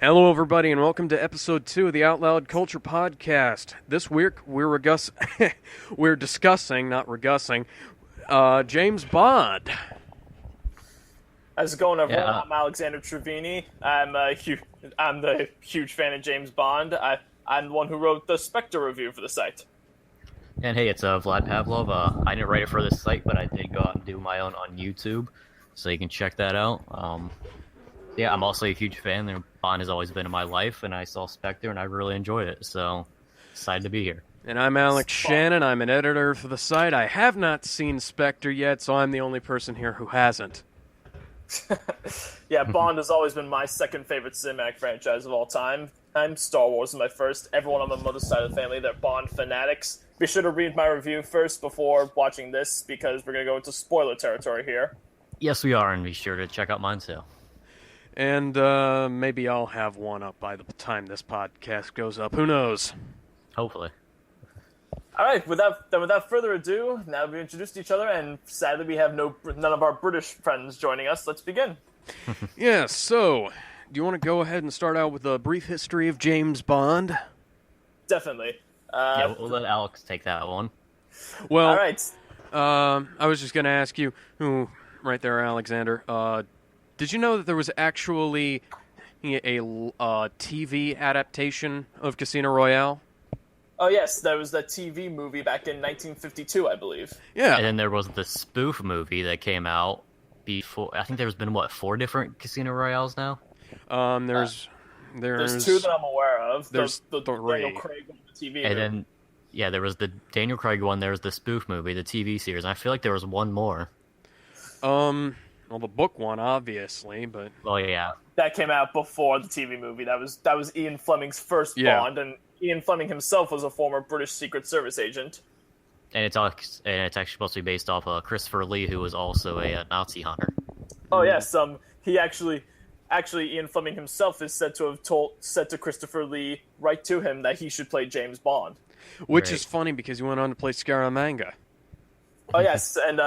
Hello, everybody, and welcome to episode 2 of the Out Loud Culture Podcast. This week, we're discussing, not regussing, James Bond. How's it going, everyone? Yeah. I'm Alexander Trevini. I'm the huge fan of James Bond. I'm the one who wrote the Spectre review for the site. And hey, it's Vlad Pavlov. I didn't write it for this site, but I did go out and do my own on YouTube, so you can check that out. Yeah, I'm also a huge fan. Bond has always been in my life, and I saw Spectre, and I really enjoyed it, so excited to be here. And I'm Alex Shannon. I'm an editor for the site. I have not seen Spectre yet, so I'm the only person here who hasn't. Yeah, Bond has always been my second favorite cinematic franchise of all time. Star Wars is my first. Everyone on my mother's side of the family, they're Bond fanatics. Be sure to read my review first before watching this, because we're going to go into spoiler territory here. Yes, we are, and be sure to check out mine too. And maybe I'll have one up by the time this podcast goes up. Who knows? Hopefully. All right, without further ado, now we've introduced each other, and sadly we have none of our British friends joining us. Let's begin. Yeah, so, do you want to go ahead and start out with a brief history of James Bond? Definitely. Yeah, we'll let Alex take that one. Well, All right. I was just going to ask you, right there, Alexander, did you know that there was actually a TV adaptation of Casino Royale? Oh yes, there was that TV movie back in 1952, I believe. Yeah. And then there was the spoof movie that came out before. I think there's been, 4 different Casino Royales now? There's two that I'm aware of. There's the 3. Daniel Craig one, the TV And movie. then, yeah, there was the Daniel Craig one, there was the spoof movie, the TV series, and I feel like there was one more. Well, the book one, obviously, but Well, yeah. That came out before the TV movie. That was Ian Fleming's first Yeah. Bond, and Ian Fleming himself was a former British Secret Service agent. And it's actually supposed to be based off of Christopher Lee, who was also a Nazi hunter. Oh yes, he actually Ian Fleming himself is said to have said to Christopher Lee right to him that he should play James Bond. which Right. is funny because he went on to play Scaramanga. Oh yes, and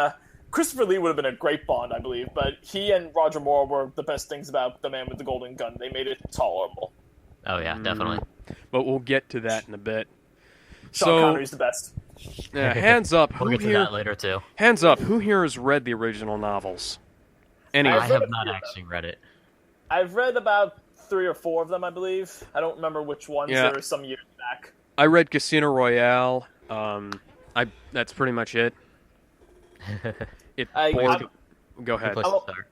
Christopher Lee would have been a great Bond, I believe, but he and Roger Moore were the best things about The Man with the Golden Gun. They made it tolerable. Oh, yeah, definitely. But we'll get to that in a bit. Sean Connery's the best. Hands up. We'll Who get to here? that later, too. Hands up. Who here has read the original novels? Any? I I've read have a not few of actually read it. I've read about 3 or 4 of them, I believe. I don't remember which ones. Yeah. There were some years back. I read Casino Royale. That's pretty much it. It bored. Go ahead. Good place to start.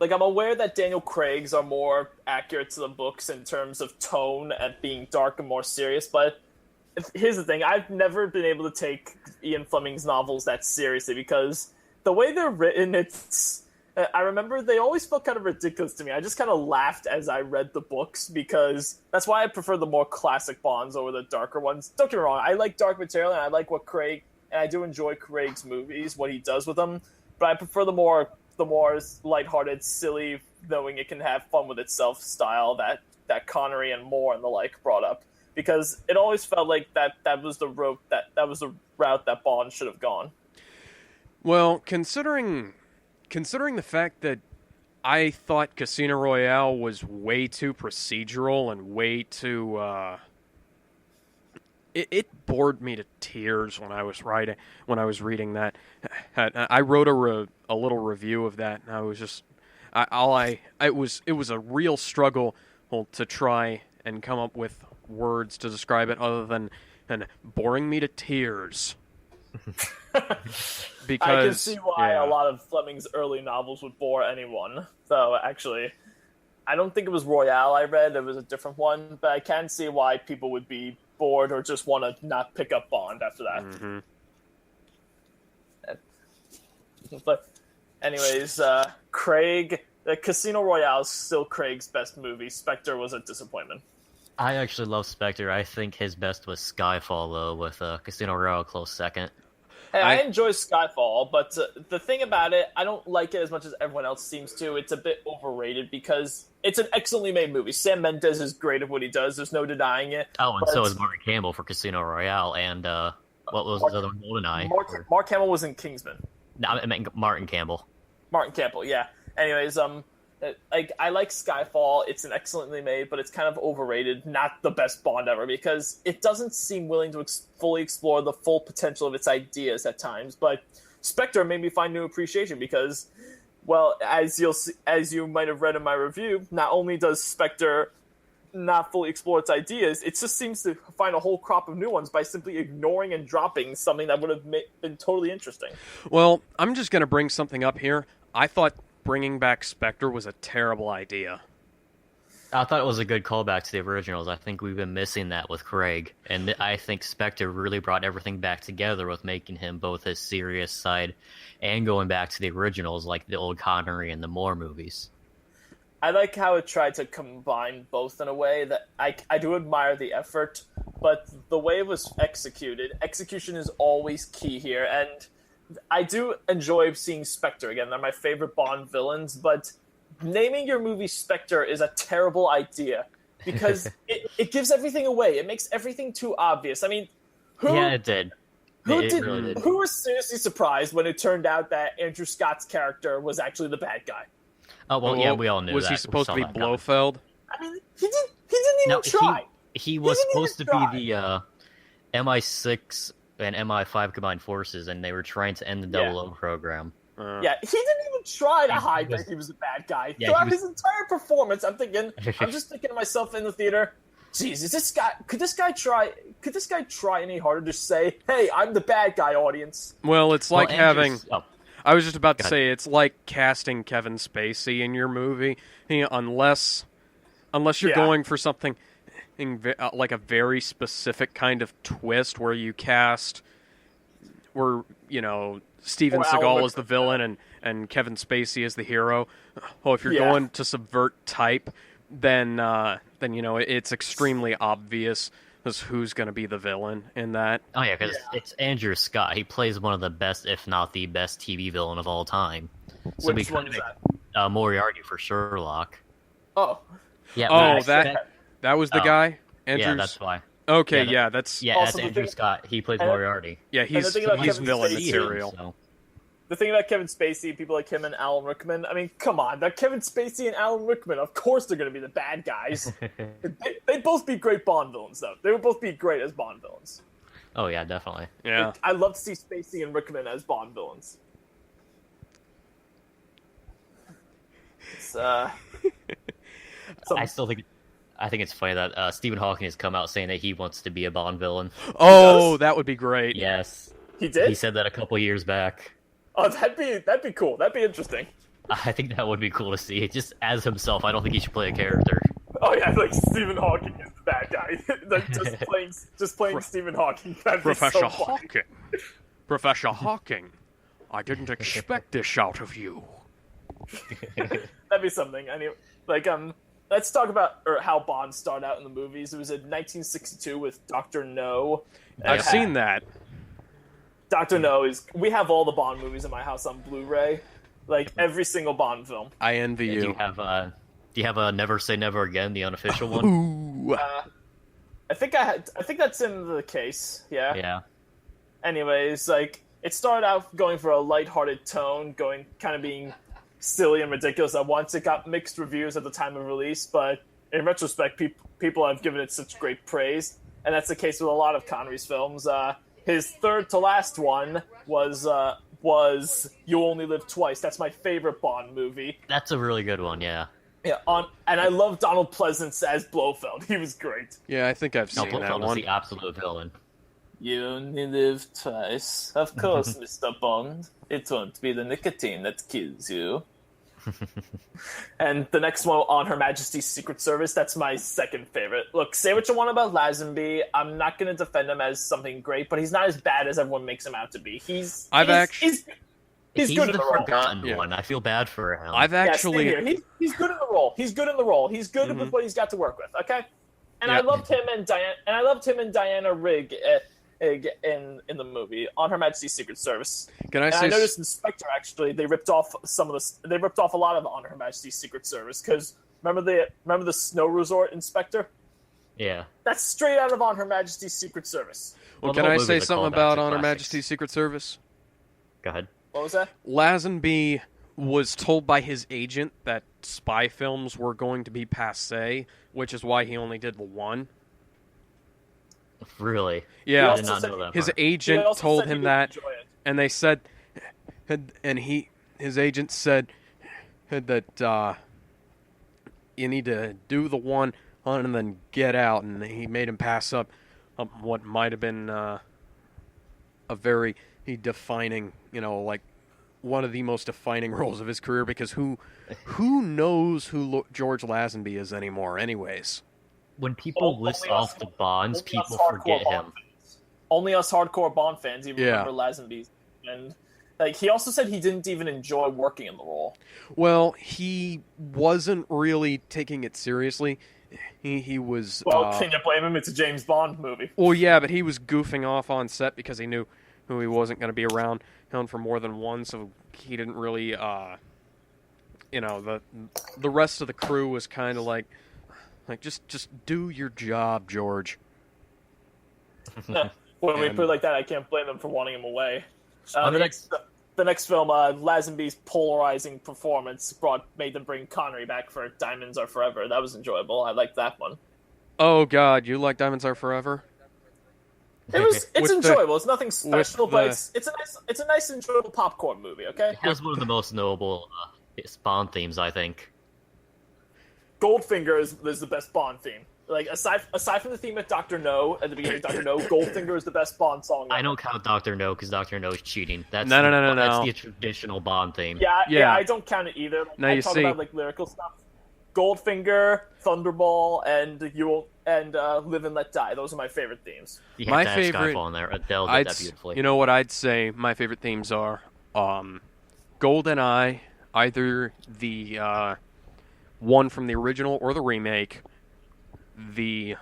Like, I'm aware that Daniel Craig's are more accurate to the books in terms of tone and being dark and more serious, but here's the thing. I've never been able to take Ian Fleming's novels that seriously because the way they're written, I remember they always felt kind of ridiculous to me. I just kind of laughed as I read the books because that's why I prefer the more classic Bonds over the darker ones. Don't get me wrong. I like dark material and I like what Craig, and I do enjoy Craig's movies, what he does with them, but I prefer the more lighthearted, silly, knowing it can have fun with itself style that Connery and Moore and the like brought up. Because it always felt like that was the route that Bond should have gone. Well, considering the fact that I thought Casino Royale was way too procedural and way too it bored me to tears when I was reading that. I wrote a little review of that, and I was just it was a real struggle to try and come up with words to describe it other than boring me to tears. Because I can see why yeah. a lot of Fleming's early novels would bore anyone. So actually, I don't think it was Royale I read. It was a different one, but I can see why people would be bored or just want to not pick up Bond after that. Mm-hmm. But anyways, Craig, Casino Royale is still Craig's best movie. Spectre was a disappointment. I actually love Spectre. I think his best was Skyfall, though, with Casino Royale a close second. Hey, I enjoy Skyfall, but the thing about it, I don't like it as much as everyone else seems to. It's a bit overrated because it's an excellently made movie. Sam Mendes is great at what he does. There's no denying it. Oh, and But so is Martin Campbell for Casino Royale, and what was the other one? GoldenEye. Mark Hamill was in Kingsman. No, I meant Martin Campbell. Martin Campbell, yeah. Anyways, Like, I like Skyfall. It's an excellently made, but it's kind of overrated. Not the best Bond ever because it doesn't seem willing to fully explore the full potential of its ideas at times. But Spectre made me find new appreciation because, well, as you might have read in my review, not only does Spectre not fully explore its ideas, it just seems to find a whole crop of new ones by simply ignoring and dropping something that would have been totally interesting. Well, I'm just going to bring something up here. I thought bringing back Spectre was a terrible idea. I thought it was a good callback to the originals. I think we've been missing that with Craig, and I think Spectre really brought everything back together with making him both his serious side and going back to the originals like the old Connery and the Moore movies. I like how it tried to combine both in a way that I do admire the effort, but the way it was execution is always key here, and I do enjoy seeing Spectre again. They're my favorite Bond villains, but naming your movie Spectre is a terrible idea because it gives everything away. It makes everything too obvious. I mean, Yeah, it did. Really did. Who was seriously surprised when it turned out that Andrew Scott's character was actually the bad guy? Oh, well, yeah, we all knew Was that. he supposed to be We saw that coming. Blofeld? I mean, he didn't even try. He was didn't even supposed to try. be the MI6 and MI5 combined forces, and they were trying to end the 00 program. Yeah, he didn't even try to hide was- that he was a bad guy. Yeah, Throughout he was- his entire performance, I'm just thinking to myself in the theater, geez, could this guy try any harder to say, hey, I'm the bad guy, audience? Well, it's like Well, having... Andrew's- oh, I was just about to Go ahead. say, it's like casting Kevin Spacey in your movie, unless you're Yeah. going for something like a very specific kind of twist where you cast, where, Steven Or Alan Seagal is the Rickman. villain and Kevin Spacey is the hero. Oh, if you're Yeah. going to subvert type, then it's extremely obvious as who's going to be the villain in that. oh yeah, because it's Andrew Scott. He plays one of the best, if not the best, TV villain of all time. So Which we one kind is of that? make Moriarty for Sherlock. Oh, Yeah. Oh, Max- that was the Oh. guy? Yeah, Andrew's... that's why. Okay, yeah, yeah, that's... Yeah, Also, that's the Andrew thing- Scott. He plays and- Moriarty. Yeah, the he's thing about he's Kevin villain Spacey- material. So. the thing about Kevin Spacey, people like him and Alan Rickman, I mean, come on, they're Kevin Spacey and Alan Rickman. Of course they're going to be the bad guys. They'd both be great Bond villains, though. They would both be great as Bond villains. Oh yeah, definitely. Yeah. I'd love to see Spacey and Rickman as Bond villains. It's, I think it's funny that Stephen Hawking has come out saying that he wants to be a Bond villain. Oh, does? that would be great. Yes, he did? he said that a couple years back. Oh, that'd be cool. That'd be interesting. I think that would be cool to see. Just as himself, I don't think he should play a character. Oh yeah, like Stephen Hawking is the bad guy. Like just playing Stephen Hawking. That'd be Professor so funny. Hawking. Professor Hawking, I didn't expect this out of you. That'd be something. Anyway, let's talk about how Bond started out in the movies. It was in 1962 with Dr. No. I've seen that. Dr. No is. We have all the Bond movies in my house on Blu-ray. Like every single Bond film. I envy Do you. you have a Never Say Never Again, the unofficial one? Ooh. I think that's in the case. Yeah. Yeah. Anyways, like it started out going for a lighthearted tone, kind of being silly and ridiculous at once. It got mixed reviews at the time of release, but in retrospect, people have given it such great praise, and that's the case with a lot of Connery's films. His third to last one was You Only Live Twice. That's my favorite Bond movie. That's a really good one, yeah. Yeah, and I love Donald Pleasance as Blofeld. He was great. Yeah, I think I've No, seen that Blofeld is one. the absolute villain. You only live twice. Of course, Mr. Bond. It won't be the nicotine that kills you. And the next one, On Her Majesty's Secret Service, that's my second favorite. Look, say what you want about Lazenby. I'm not going to defend him as something great, but he's not as bad as everyone makes him out to be. He's good He's in the the role. forgotten Yeah. one. I feel bad for him. I've Yeah, actually... same here. He's good in the role. He's good in the role. He's good with what he's got to work with. Okay, and I Yeah. loved him and Diana Rigg in the movie On Her Majesty's Secret Service. Can I And say... I noticed in Spectre actually they ripped off a lot of On Her Majesty's Secret Service because remember the snow resort in Spectre? Yeah. That's straight out of On Her Majesty's Secret Service. Well, Well, the can whole I movie say is a something callback about to On Her classics. Majesty's Secret Service? Go ahead. What was that? Lazenby was told by his agent that spy films were going to be passé, which is why he only did the one. Really? Yeah, I did not know that his part. agent He also told said he him didn't that, enjoy it. and they said, his agent said that you need to do the one and then get out, and he made him pass up what might have been a very defining, like one of the most defining roles of his career, because who knows who George Lazenby is anymore, anyways. When people list Only off us- the Bonds, only us people hardcore forget Bond him. fans. Only us hardcore Bond fans even Yeah. remember Lazenby. And like he also said he didn't even enjoy working in the role. Well, he wasn't really taking it seriously. He was. Well, can you blame him? It's a James Bond movie. Well, yeah, but he was goofing off on set because he knew who he wasn't going to be around for more than one, so he didn't really. The rest of the crew was kind of like just do your job, George. When we And- put it like that, I can't blame them for wanting him away. On the The next film, Lazenby's polarizing performance made them bring Connery back for Diamonds Are Forever. That was enjoyable. I liked that one. Oh God, you like Diamonds Are Forever? It's With the- enjoyable. It's nothing special, but the- it's a nice enjoyable popcorn movie. Okay. It has one of the most notable Bond themes, I think. Goldfinger is the best Bond theme. Like aside from the theme at Doctor No at the beginning of Doctor No, Goldfinger is the best Bond song. I ever. don't count Doctor No because Doctor No is cheating. That's No. That's the traditional Bond theme. Yeah, I don't count it either. No, I you talk see- about like lyrical stuff. Goldfinger, Thunderball, and Live and Let Die. Those are my favorite themes. You have My to have favorite- Skyfall in there. Adele did I'd, that beautifully. you know what I'd say my favorite themes are? GoldenEye, either the one from the original or the remake. The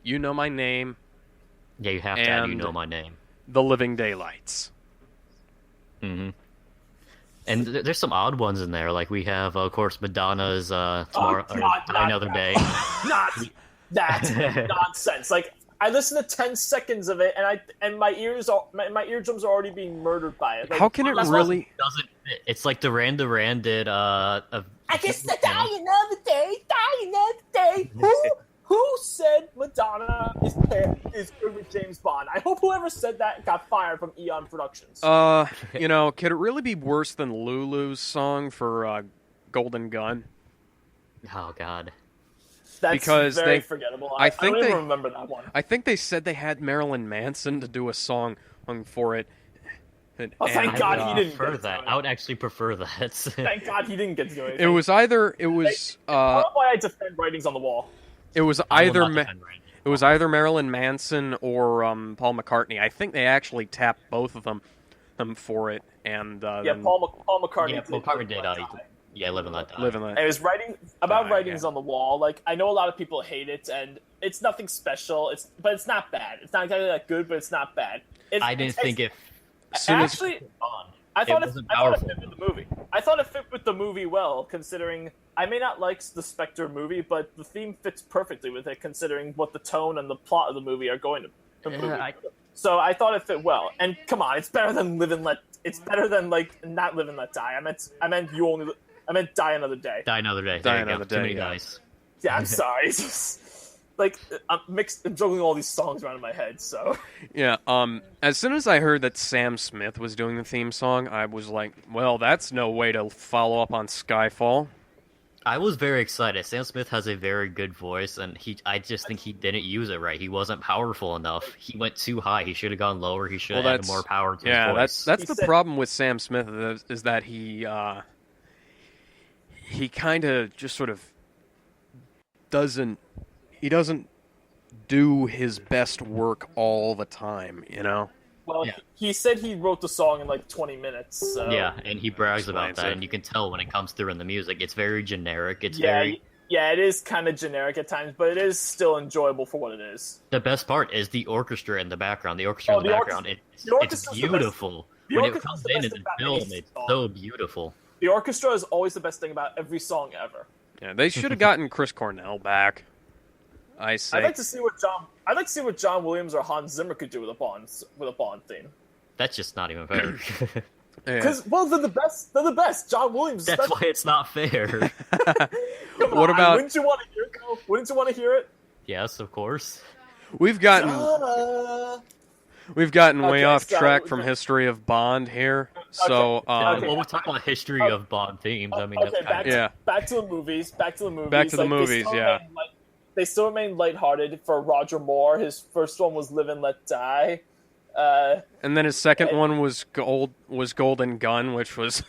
you know my name, Yeah, you have to have You and- Know My Name. The Living Daylights. Hmm. And there's some odd ones in there. Like we have, of course, Madonna's Tomorrow or God, Die not Another that. Day. Not that nonsense. Like I listened to 10 seconds of it, and my eardrums are already being murdered by it. Like, How can it that's really? Doesn't fit. It's like Duran Duran did. I guess the die another day. Who said Madonna is good with James Bond? I hope whoever said that got fired from Eon Productions. Could it really be worse than Lulu's song for Golden Gun? Oh God. That's because very they- forgettable. I I think don't even they- remember that one. I think they said they had Marilyn Manson to do a song for it. Oh, thank And, God he I didn't prefer get to that. do it. I would actually prefer that. Thank God he didn't get to do anything. It was I don't know why I defend writings on the wall. it was I will either not Ma- defend Randy. it was either Marilyn Manson or Paul McCartney. I think they actually tapped both of them for it, and Yeah, then Paul McCartney. Yeah, Paul McCartney did. Live and Yeah, Die. Live and Let Die. live in And that. it was about Die, writings yeah. on the wall. Like I know a lot of people hate it, and it's nothing special. But it's not bad. It's not exactly that good, but it's not bad. I didn't think it. soon as- Actually, On. I thought it wasn't I thought it powerful. fit with the movie. I thought it fit with the movie well, considering I may not like the Spectre movie, but the theme fits perfectly with it, considering what the tone and the plot of the movie are going to. The movie. So I thought it fit well. And come on, it's better than Live and Let. It's better than like not Live and Let Die. I meant Die Another Day. Die Another Day. Die There you Another go. Too Day, many yeah. dice. Yeah, I'm sorry. It's just, like I'm juggling all these songs around in my head. So Yeah. As soon as I heard that Sam Smith was doing the theme song, I was like, "Well, that's no way to follow up on Skyfall." I was very excited. Sam Smith has a very good voice, and I just think he didn't use it right. He wasn't powerful enough. He went too high. He should have gone lower. He should have added more power to his voice. that's He the said- problem with Sam Smith is that he kind of just sort of doesn't do his best work all the time, you know? well, Yeah. he said he wrote the song in like 20 minutes. So. Yeah, and he brags about Explains that, it. and you can tell when it comes through in the music. It's very generic. It's Yeah, very. yeah, it is kind of generic at times, but it is still enjoyable for what it is. The best part is the orchestra in the background. The orchestra Oh, in the the background. orchestra- It's the orchestra's the best. beautiful. The When it orchestra's comes the in best and the about film, any it's song. so beautiful. The orchestra is always the best thing about every song ever. Yeah, they should have gotten Chris Cornell back. I say. I'd like to see what John Williams or Hans Zimmer could do with a Bond theme. That's just not even fair. Yeah. Because well, they're the best. They're the best. John Williams. is That's special. why it's not fair. Come What on, about- Wouldn't you want to hear it? Though? Wouldn't you want to hear it? Yes, of course. We've gotten way Okay, off so- track from history of Bond here. So Okay. Well, we talk about history of Bond themes. I mean, that's okay, kind Yeah. back to the movies. Back to the movies. Back to the Like, movies, yeah. They still remain lighthearted for Roger Moore. His first one was Live and Let Die. and then his second one was Golden Gun, which was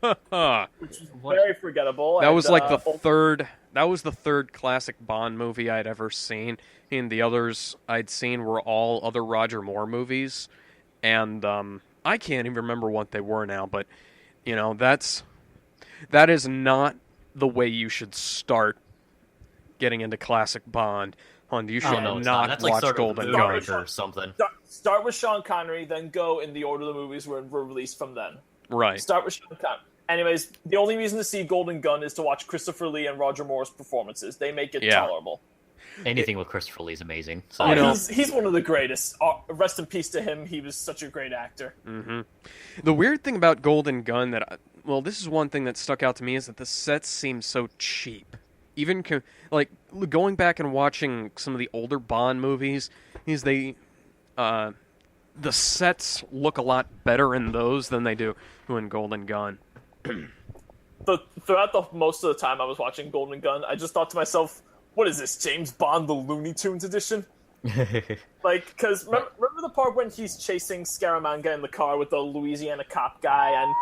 that Which was very forgettable. was like the third. That was the third classic Bond movie I'd ever seen, and the others I'd seen were all other Roger Moore movies, and I can't even remember what they were now. But you know, that is not the way you should start getting into classic Bond. You should Oh, no, it's not. not That's like watch sort of Golden Moonraker Gun. or something. Start with Sean Connery, then go in the order the movies were released from then. Right. Start with Sean Connery. Anyways, the only reason to see Golden Gun is to watch Christopher Lee and Roger Moore's performances. They make it Yeah. tolerable. Anything with Christopher Lee is amazing. So, You know- he's one of the greatest. Rest in peace to him. He was such a great actor. The weird thing about Golden Gun this is one thing that stuck out to me is that the sets seem so cheap. Even like going back and watching some of the older Bond movies, the sets look a lot better in those than they do in Golden Gun. Throughout most of the time I was watching Golden Gun, I just thought to myself, "What is this, James Bond, the Looney Tunes edition?" Like, because remember the part when he's chasing Scaramanga in the car with the Louisiana cop guy, and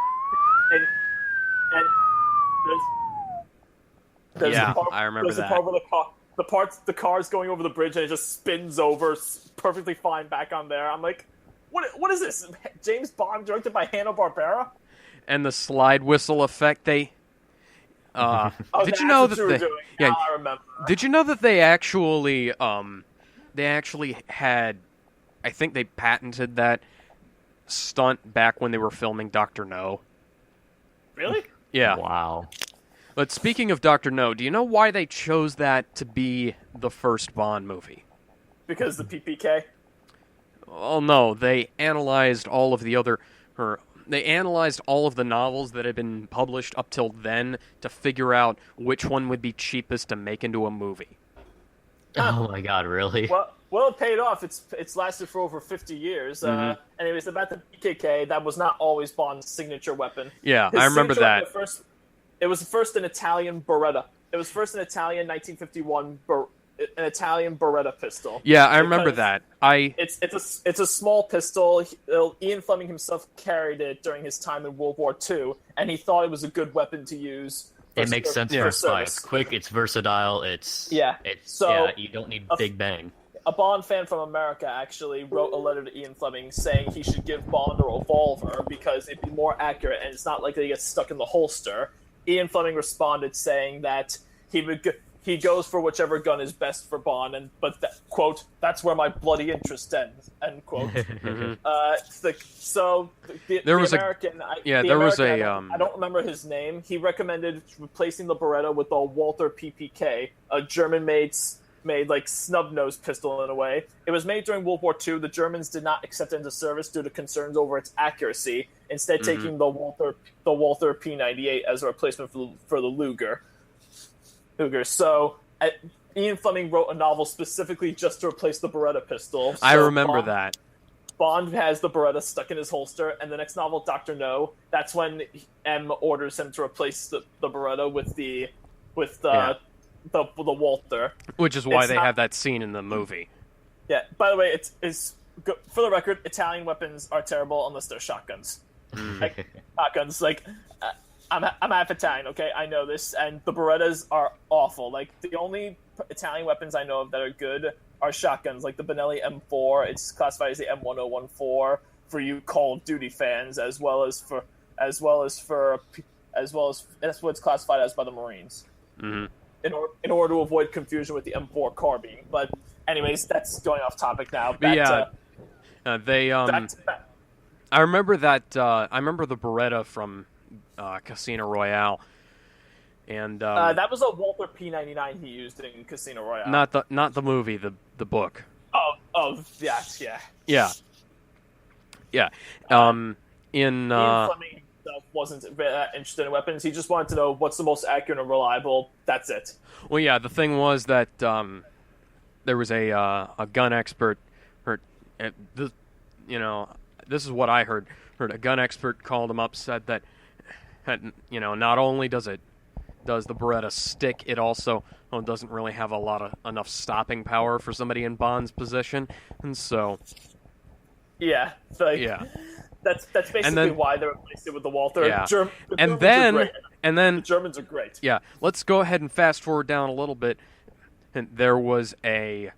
there's Yeah, the part, I remember there's that. the part where the car's going over the bridge and it just spins over perfectly fine back on there. I'm like, what is this? James Bond directed by Hanna-Barbera? And the slide whistle effect they. Oh, Did that's you know what that you were doing. yeah, Now I remember. Did you know that they actually had, I think they patented that stunt back when they were filming Dr. No. Really? Yeah. Wow. But speaking of Dr. No, do you know why they chose that to be the first Bond movie? Because the PPK? Oh no, they analyzed all of the novels that had been published up till then to figure out which one would be cheapest to make into a movie. Oh my god, really? Well, it paid off. It's lasted for over 50 years. Anyways, about the PKK, that was not always Bond's signature weapon. Yeah, His I remember signature that. weapon it was first an Italian Beretta. It was first an Italian 1951 an Italian Beretta pistol. Yeah, I remember Because that. It's a small pistol. Ian Fleming himself carried it during his time in World War II, and he thought it was a good weapon to use. It makes sense Yeah. for a spy. It's quick, it's versatile, you don't need big bang. A Bond fan from America actually wrote a letter to Ian Fleming saying he should give Bond a revolver because it'd be more accurate and it's not likely to get stuck in the holster. Ian Fleming responded saying that he goes for whichever gun is best for Bond, quote, "That's where my bloody interest ends," end quote. I don't remember his name. He recommended replacing the Beretta with the Walther PPK, a German-made like snub-nosed pistol in a way. It was made during World War II. The Germans did not accept it into service due to concerns over its accuracy, instead taking the Walther P98 as a replacement for the Luger. So Ian Fleming wrote a novel specifically just to replace the Beretta pistol. I So remember that. Bond has the Beretta stuck in his holster, and the next novel, Dr. No, that's when M orders him to replace the Beretta with the Walther. Which is why It's they not- have that scene in the movie. Yeah. By the way, for the record, Italian weapons are terrible unless they're shotguns. Shotguns, like I'm half Italian, okay? I know this, and the Berettas are awful. Like the only Italian weapons I know of that are good are shotguns, like the Benelli M4. It's classified as the M1014 for you Call of Duty fans, as well as that's what it's classified as by the Marines. Mm-hmm. In order to avoid confusion with the M4 carbine. But anyways, that's going off topic now. But yeah, back to- I remember that. I remember the Beretta from Casino Royale, and that was a Walther P99 he used in Casino Royale. not the movie, the book. Oh, yeah. Yeah. In Ian Fleming himself wasn't interested in weapons. He just wanted to know what's the most accurate and reliable. That's it. well, yeah, the thing was that there was a gun expert, or this, this is what I heard. Heard a gun expert called him up, said that, not only does the Beretta stick, it also doesn't really have enough stopping power for somebody in Bond's position, and so Yeah, like, yeah. That's basically why they replaced it with the Walther. Yeah. The And Germans are great. then The Germans are great. yeah, let's go ahead and fast forward down a little bit. And there was the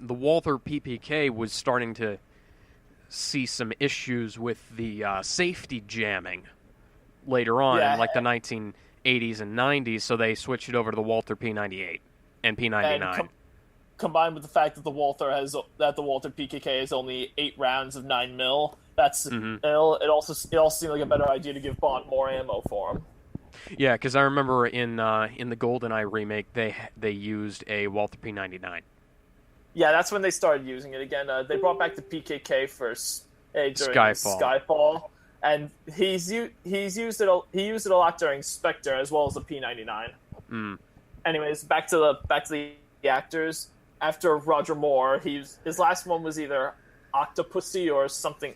Walther PPK was starting to see some issues with the safety jamming later on in like the 1980s and 90s, so they switched it over to the Walther P98 and P99. And combined with the fact that the Walther PKK is only 8 rounds of 9mm, that's ill. It also seemed like a better idea to give Bond more ammo for him. Yeah, because I remember in the GoldenEye remake they used a Walther P99. Yeah, that's when they started using it again. They brought back the PKK first during Skyfall, and he used it a lot during Spectre as well as the P99. Anyways, back to the actors. After Roger Moore, his last one was either Octopussy or something,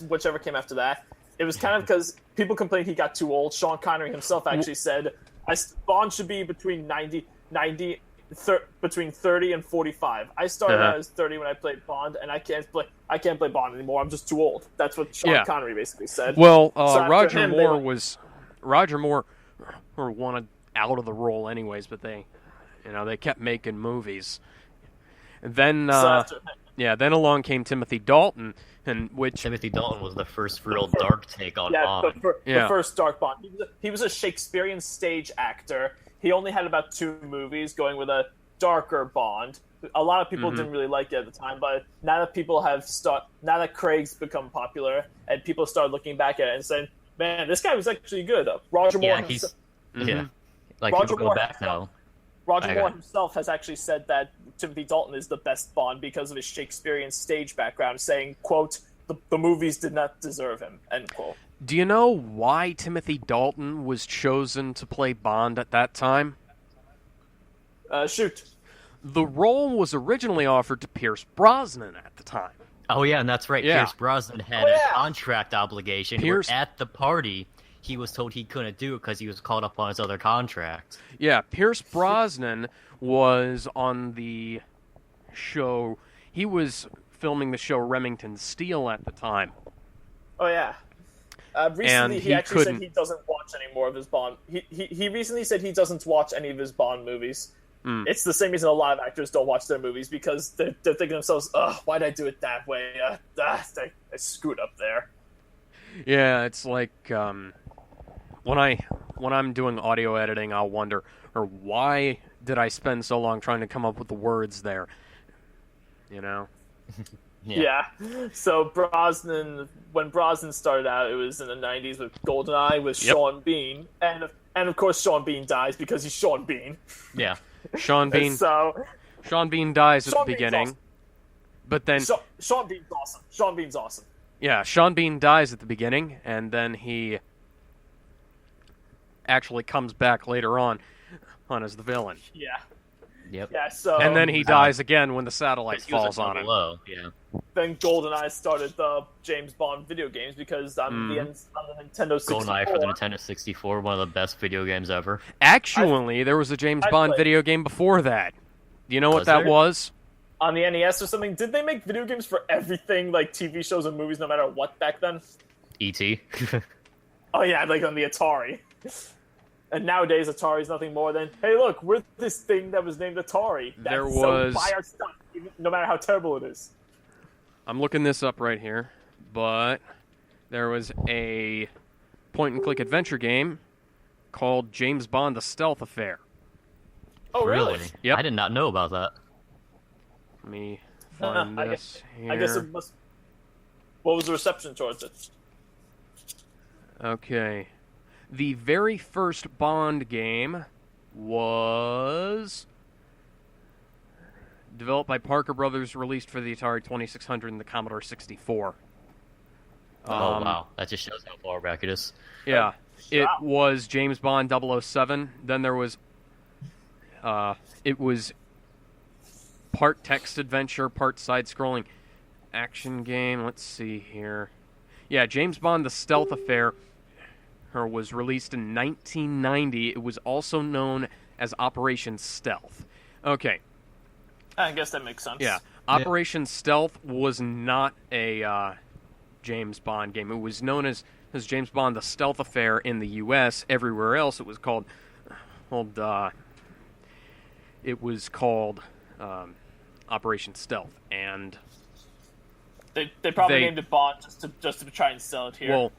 whichever came after that. It was kind of because people complained he got too old. Sean Connery himself actually said, Bond should be between between 30 and 45. I started out as 30 when I played Bond, and I can't play Bond anymore. I'm just too old. That's what Sean Connery basically said. Well, Roger Moore wanted out of the role anyways, but they kept making movies. And then then along came Timothy Dalton, Timothy Dalton was the first real dark take on Bond. The first dark Bond. He was a Shakespearean stage actor. He only had about 2 movies going with a darker Bond. A lot of people didn't really like it at the time, but now that Craig's become popular and people started looking back at it and saying, "Man, this guy was actually good." Roger Moore. Roger Moore back now. Roger Moore himself has actually said that Timothy Dalton is the best Bond because of his Shakespearean stage background, saying, quote, the movies did not deserve him, end quote. Do you know why Timothy Dalton was chosen to play Bond at that time? Shoot. The role was originally offered to Pierce Brosnan at the time. Oh, yeah, and that's right. Yeah. Pierce Brosnan had a contract obligation. At the party, he was told he couldn't do it because he was caught up on his other contract. Yeah, Pierce Brosnan was on the show. He was filming the show Remington Steele at the time. Oh, yeah. Recently, he actually said he doesn't watch any more of his Bond. He recently said he doesn't watch any of his Bond movies. It's the same reason a lot of actors don't watch their movies, because they're thinking to themselves, "Ugh, why'd I do it that way? I screwed up there." Yeah, it's like when I'm doing audio editing, I'll wonder, or why did I spend so long trying to come up with the words there? Yeah. So when Brosnan started out, it was in the 90s with GoldenEye with Sean Bean, and of course Sean Bean dies because he's Sean Bean. Yeah. Sean Bean dies at the beginning, awesome. But then Sean Bean's awesome. Sean Bean's awesome. Yeah, Sean Bean dies at the beginning, and then he actually comes back later on as the villain. Yeah. Yep. Yeah. So. And then he dies again when the satellite falls on him. Yeah. Then GoldenEye started the James Bond video games because on the Nintendo 64. GoldenEye for the Nintendo 64, one of the best video games ever. Actually, there was a James Bond video game before that. Do you know what that was? On the NES or something? Did they make video games for everything, like TV shows and movies, no matter what, back then? E.T. Oh yeah, like on the Atari. And nowadays, Atari's nothing more than, hey, look, we're this thing that was named Atari. So buy our stuff, no matter how terrible it is. I'm looking this up right here, but there was a point-and-click adventure game called James Bond: The Stealth Affair. Oh, really? Yep. I did not know about that. Let me find this here. I guess it must... What was the reception towards it? Okay. The very first Bond game was developed by Parker Brothers, released for the Atari 2600 and the Commodore 64. Oh wow, that just shows how far back it is. Yeah, it Wow. was James Bond 007. Then there was, it was part text adventure, part side-scrolling action game. Let's see here. Yeah, James Bond: The Stealth Affair was released in 1990. It was also known as Operation Stealth. Okay, I guess that makes sense. yeah. Operation Stealth was not a James Bond game. It was known as James Bond: The Stealth Affair in the U.S. Everywhere else, it was called Operation Stealth. And They probably They- named it Bond just to try and sell it here.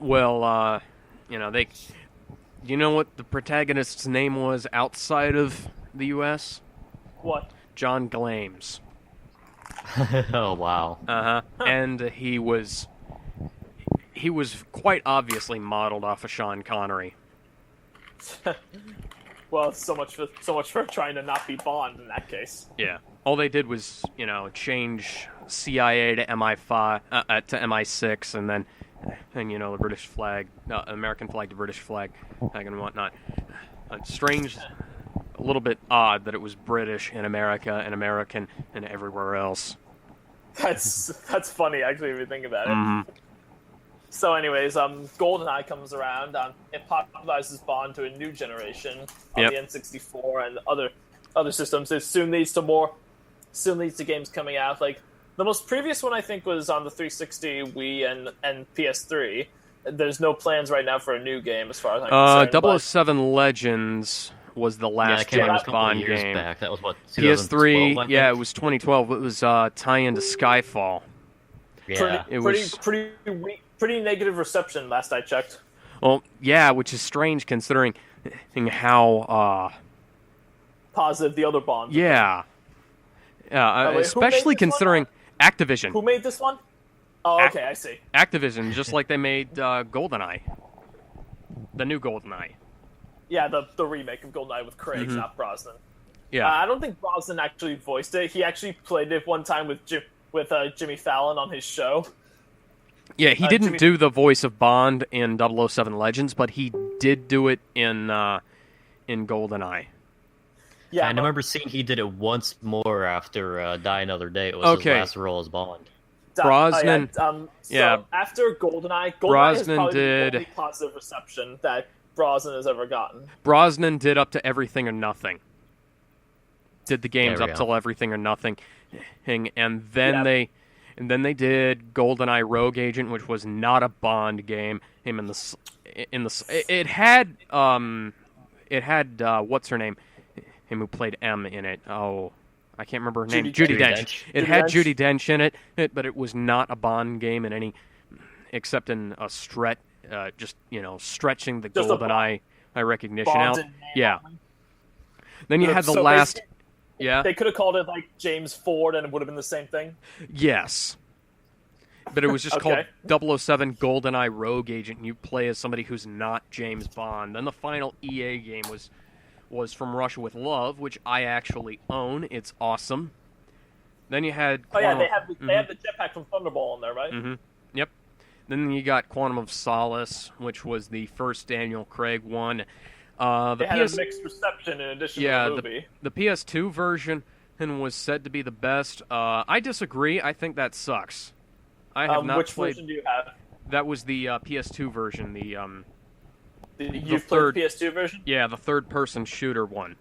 you know, they, you know what the protagonist's name was outside of the U.S.? What? John Glames. Oh wow. And he was quite obviously modeled off of Sean Connery. Well, so much for trying to not be Bond in that case. Yeah. All they did was, change CIA to MI5 to MI6, and the British flag, American flag to British flag, and whatnot. Strange, a little bit odd that it was British in America and American and everywhere else. That's funny actually if you think about it. So, anyways, GoldenEye comes around. It popularizes Bond to a new generation on Yep. the N64 and other systems. It soon leads to games coming out. Like the most previous one, I think, was on the 360, Wii, and PS3. There's no plans right now for a new game, as far as I'm concerned. 007 Legends was the Yeah, last that came out a James couple Bond years game. back. That was what 2012, PS3, I yeah, it think? was 2012. It was tie-in to Skyfall. Yeah. It was Pretty negative reception last I checked. well, yeah, which is strange considering how Positive the other Bond. yeah, wait, who made especially this one? considering Activision. Who made this one? Oh, okay, I see. Activision, just like they made GoldenEye, the new GoldenEye. Yeah, the remake of GoldenEye with Craig, not Brosnan. Yeah, I don't think Brosnan actually voiced it. He actually played it one time with Jimmy Fallon on his show. yeah, he didn't Jimmy- do the voice of Bond in 007 Legends, but he did do it in GoldenEye. Yeah, And I but- remember seeing he did it once more after Die Another Day. It was Okay. his last role as Bond. Brosnan- So yeah. after GoldenEye has Brosnan probably did- the only positive reception that Brosnan has ever gotten. Brosnan did up to Everything or Nothing. Did the games There we up go. till Everything or Nothing, and then Yeah. they did GoldenEye Rogue Agent, which was not a Bond game. It had what's her name, him who played M in it. Oh, I can't remember her name. Judi Judi Dench. Dench. It Judi had Dench. Judi Dench in it, but it was not a Bond game in any, except in a stretching the Just a GoldenEye recognition Bond out. and name Yeah. only. Then you had the So last. basically, Yeah. They could have called it like James Ford, and it would have been the same thing. Yes. But it was just Okay. called 007 GoldenEye Rogue Agent, and you play as somebody who's not James Bond. Then the final EA game was From Russia with Love, which I actually own. It's awesome. Then you had Oh yeah, Quantum- they have the jetpack from Thunderball in there, right? Yep. Then you got Quantum of Solace, which was the first Daniel Craig one. The They had PS a mixed reception in addition Yeah, to the movie. the PS2 version was said to be the best. I disagree. I think that sucks. I have not Which played. version do you have? That was the PS2 version. You've third- played the PS2 version? The third-person shooter one.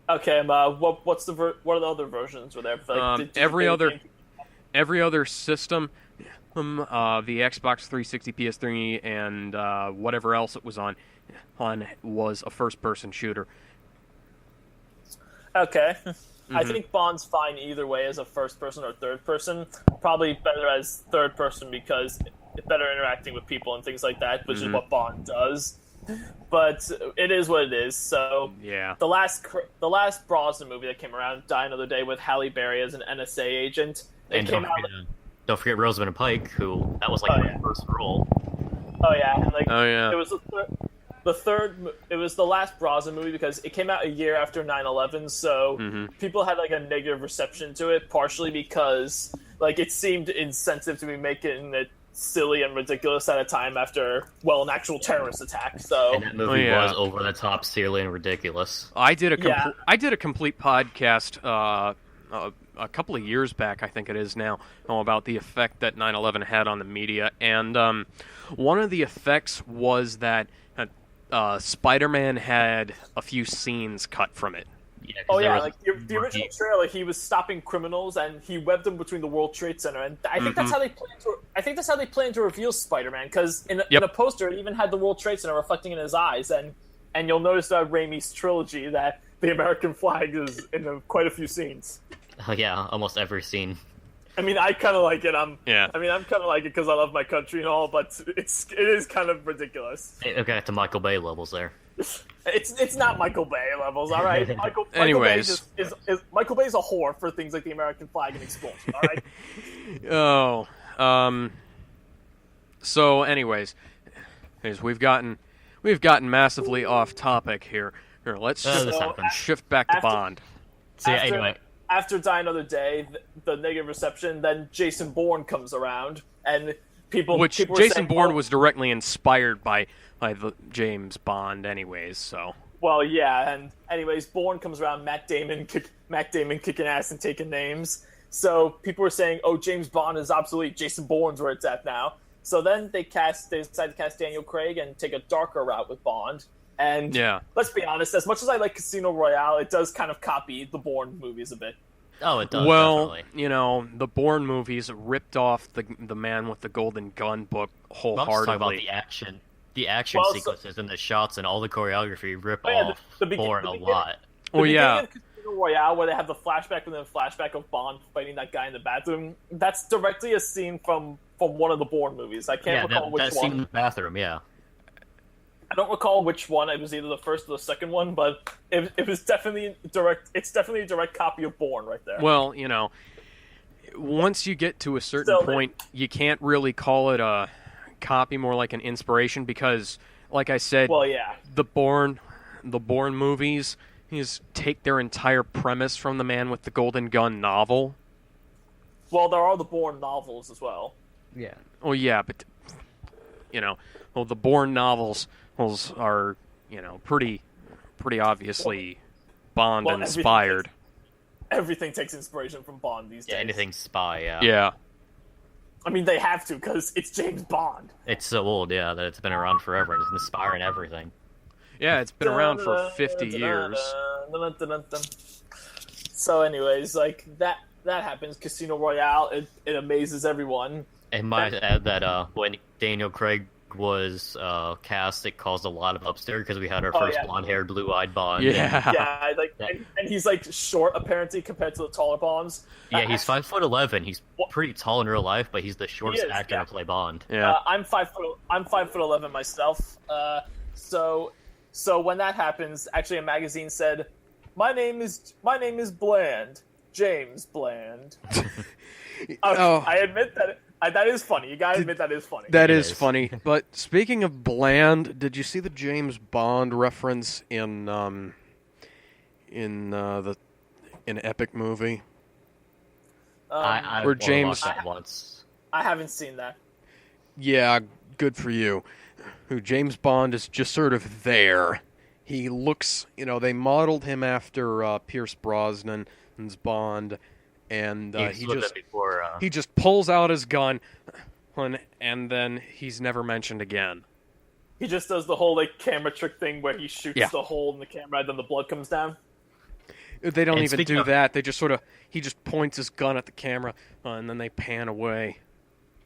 Okay, what are the other versions were there? Like, did you Every play other- the game- Every other system, the Xbox 360, PS3, and whatever else it was on was a first-person shooter. Okay. I Mm-hmm. think Bond's fine either way as a first person or third person. Probably better as third person because it's better interacting with people and things like that, which Mm-hmm. is what Bond does. But it is what it is. So Yeah. the last Brosnan movie that came around, Die Another Day, with Halle Berry as an NSA agent. It And came out. don't forget Rosamund Pike, who that was like Oh, her yeah. first role. Oh yeah, and like Oh, yeah. it was the third. It was the last Brosnan movie because it came out a year after 9/11, so Mm-hmm. people had like a negative reception to it, partially because like it seemed insensitive to be making it silly and ridiculous at a time after, well, an actual terrorist attack. So And that movie yeah. was over the top, silly, and ridiculous. I did a Yeah. I did a complete podcast a couple of years back, I think it is now, about the effect that 9/11 had on the media, and one of the effects was that Spider-Man had a few scenes cut from it. Yeah, 'cause Oh there yeah, was- like the original trailer, he was stopping criminals and he webbed them between the World Trade Center, and I think that's how they plan to. I think that's how they plan to reveal Spider-Man, because in Yep. a poster, it even had the World Trade Center reflecting in his eyes, and you'll notice that Raimi's trilogy that the American flag is in quite a few scenes. yeah, almost every scene. I mean, I kind of like it. I'm kind of like it because I love my country and all, but it is kind of ridiculous. It got to Michael Bay levels there. It's not Michael Bay levels, all right. Michael Anyways. Bay Michael Bay's a whore for things like the American flag and explosion, all right. So anyways, we've gotten massively off topic here. Here, let's This happens. shift back to After- Bond. So yeah, After- anyway, After Die Another Day, the negative reception, then Jason Bourne comes around, and people Which people were Jason saying, Bourne "Oh, was directly inspired by the James Bond, anyways. So Well, yeah, and anyways, Bourne comes around, Matt Damon kicking ass and taking names. So people were saying, "Oh, James Bond is obsolete. Jason Bourne's where it's at now." So then they decided to cast Daniel Craig and take a darker route with Bond. And yeah, let's be honest, as much as I like Casino Royale, it does kind of copy the Bourne movies a bit. oh, it does. well, definitely. you know, the Bourne movies ripped off the Man with the Golden Gun book I'm just talking about wholeheartedly. the action Well, so- sequences and the shots and all the choreography rip Oh, yeah, off the Bourne a beginning- lot. The Oh beginning yeah, of Casino Royale, where they have the flashback within the flashback of Bond fighting that guy in the bathroom, that's directly a scene from one of the Bourne movies. I can't Yeah, recall which that scene in one. the bathroom. Yeah, I don't recall which one. It was either the first or the second one, but it was definitely direct. It's definitely a direct copy of Bourne right there. well, you know, once you get to a certain Still, point, you can't really call it a copy, more like an inspiration, because, like I said, Well, yeah. the Bourne movies take their entire premise from the Man with the Golden Gun novel. Well, there are the Bourne novels as well. yeah. Oh yeah, but you know, well, the Bourne novels are, you know, pretty obviously Bond Well, inspired. Everything takes inspiration from Bond these days. Yeah, anything spy. Yeah. Yeah. I mean, they have to because it's James Bond. It's so old. Yeah, that it's been around forever and it's inspiring everything. Yeah, it's been around for 50 years. So, anyways, like that happens. Casino Royale, it amazes everyone. And might add that when Daniel Craig was cast, it caused a lot of upstairs because we had our Oh, first yeah. blonde-haired, blue-eyed Bond. Yeah. Yeah, like, and he's like short apparently compared to the taller Bonds. Yeah, he's 5'11". He's What- pretty tall in real life, but he's the shortest is, actor yeah. to play Bond. Yeah. I'm 5'11" myself. So when that happens, actually a magazine said, "My name is Bland, James Bland." Oh. I admit that that is funny. You gotta admit that is funny. That It is is. funny. But speaking of bland, did you see the James Bond reference in the Epic movie? I Where wanna James- watch that once. I haven't seen that. Yeah, good for you. Who James Bond is just sort of there. He looks, you know, they modeled him after Pierce Brosnan's Bond, and He's he looked just at before. he just pulls out his gun, and then he's never mentioned again. He just does the whole like camera trick thing where he shoots Yeah. the hole in the camera and then the blood comes down. They don't And even speaking do of- that. They just he just points his gun at the camera, and then they pan away.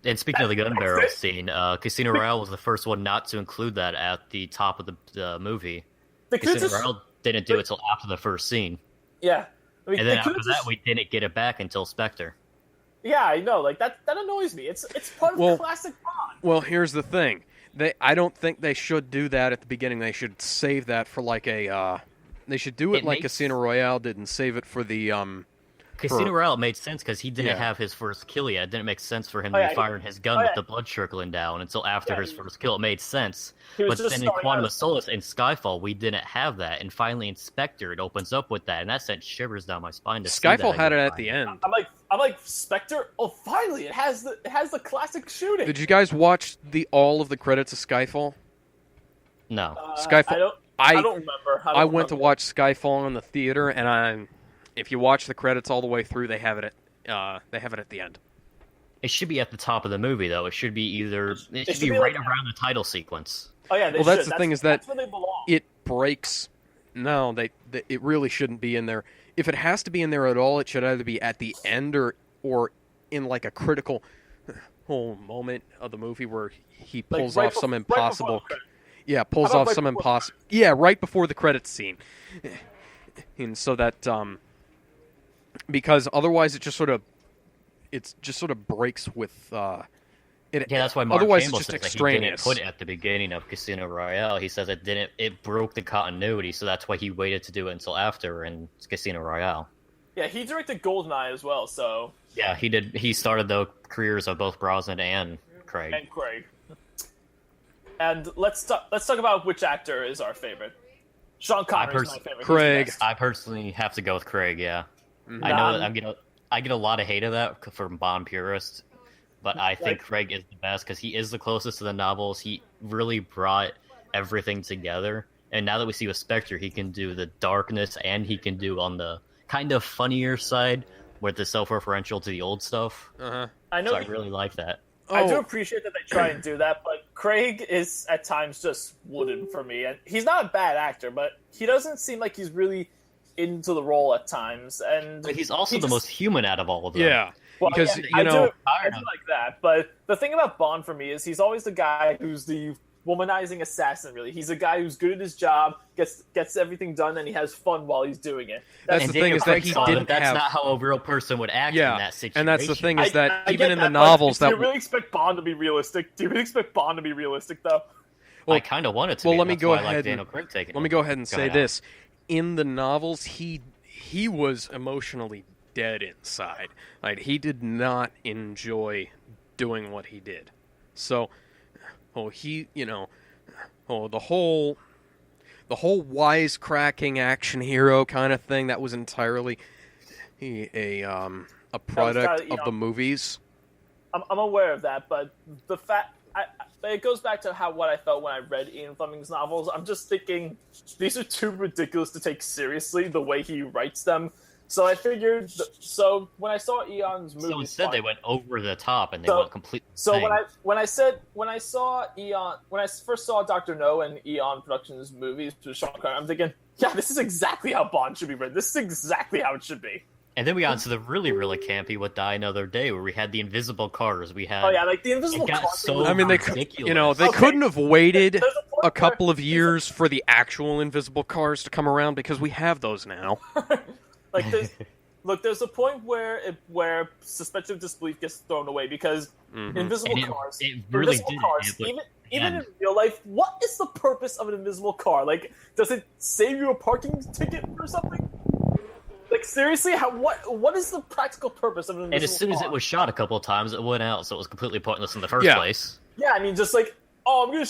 And speaking of the gun That's barrel it. scene, Casino Royale was the first one not to include that at the top of the movie. They could Casino just Royale didn't do it till after the first scene. yeah. I mean, And they then could've after just- that, we didn't get it back until Spectre. Yeah, I know. Like that annoys me. It's part of Well- classic Bond. Well, here's the thing. I don't think they should do that at the beginning. They should save that for like a. They should do it It like makes- Casino Royale did and save it for the Casino Royale made sense because he didn't Yeah. have his first kill yet. It didn't make sense for him Oh, to yeah, be firing his gun oh, with yeah. the blood trickling down until after Yeah, his he- first kill. It made sense. He was But just then in starting Quantum out. of Solace and Skyfall, we didn't have that. And finally in Spectre, it opens up with that. And that sent shivers down my spine to see that Skyfall had it again. at the end. I'm like, I'm like, Spectre. Oh, finally, it has the classic shooting. Did you guys watch all of the credits of Skyfall? No. Skyfall. I don't remember. I went to watch Skyfall in the theater, and if you watch the credits all the way through, they have it at the end. It should be at the top of the movie, though. It should be should be like, right around the title sequence. Oh yeah. Well, that's the thing is that that's where they belong. it breaks. No, it really shouldn't be in there. If it has to be in there at all, it should either be at the end or in like a critical whole moment of the movie where he pulls off some impossible. Yeah, pulls off some impossible. Yeah, right before the credits scene, and so that because otherwise it just sort of breaks with. Yeah, that's why Mark otherwise Campbell it's just says that extraneous. he didn't put it at the beginning of Casino Royale. He says it broke the continuity, so that's why he waited to do it until after in Casino Royale. Yeah, he directed GoldenEye as well, so. Yeah, he did. He started the careers of both Brosnan and Craig. And let's talk about which actor is our favorite. Sean Connery is my favorite. Craig. I personally have to go with Craig. Yeah, Mm-hmm. I know that I get a lot of hate of that from Bond purists, but I think Craig is the best because he is the closest to the novels. He really brought everything together, and now that we see with Spectre, he can do the darkness and he can do on the kind of funnier side with the self-referential to the old stuff. Uh-huh. I know. So I really like that. I do appreciate that they try and do that, but Craig is at times just wooden for me. And he's not a bad actor, but he doesn't seem like he's really into the role at times. And But he's also the most human out of all of them. Yeah, well, because yeah, you know. I do like that. But the thing about Bond for me is he's always the guy who's the womanizing assassin. Really, he's a guy who's good at his job, gets everything done, and he has fun while he's doing it. That's And the thing Daniel is that Craig he saw didn't that's have. not how a real person would act in that situation. and that's the thing is that I even get in the that, but novels do that you really expect Bond to be realistic? Do you really expect Bond to be realistic, though? I kind of wanted to. Well, be. let me That's go why I like ahead. Daniel Craig taking Let me it. go ahead and say ahead. this: in the novels, he was emotionally dead inside. Like he did not enjoy doing what he did. So, the whole wisecracking action hero kind of thing that was entirely a product of the movies. I'm aware of that, but the fact it goes back to what I felt when I read Ian Fleming's novels. I'm just thinking these are too ridiculous to take seriously the way he writes them. So I figured. So when I saw Eon's movie, So instead, they went over the top and they went completely. So insane. when I first saw Dr. No and Eon Productions movies with Sean Connery, I'm thinking, yeah, this is exactly how Bond should be written. This is exactly how it should be. And then we got into the really, really campy with Die Another Day, where we had the invisible cars. We had. Oh yeah, like the invisible It got car. so I mean, they ridiculous. they couldn't have waited There's a point a couple of years for the actual invisible cars to come around because we have those now. Like there's a point where suspension of disbelief gets thrown away because invisible And cars. it really invisible did. cars, It even in real life, what is the purpose of an invisible car? Like, does it save you a parking ticket or something? Like seriously, what is the practical purpose of an invisible And as soon as car? it was shot a couple of times, it went out, so it was completely pointless in the first Yeah. place. Yeah, I mean, just like, oh, I'm gonna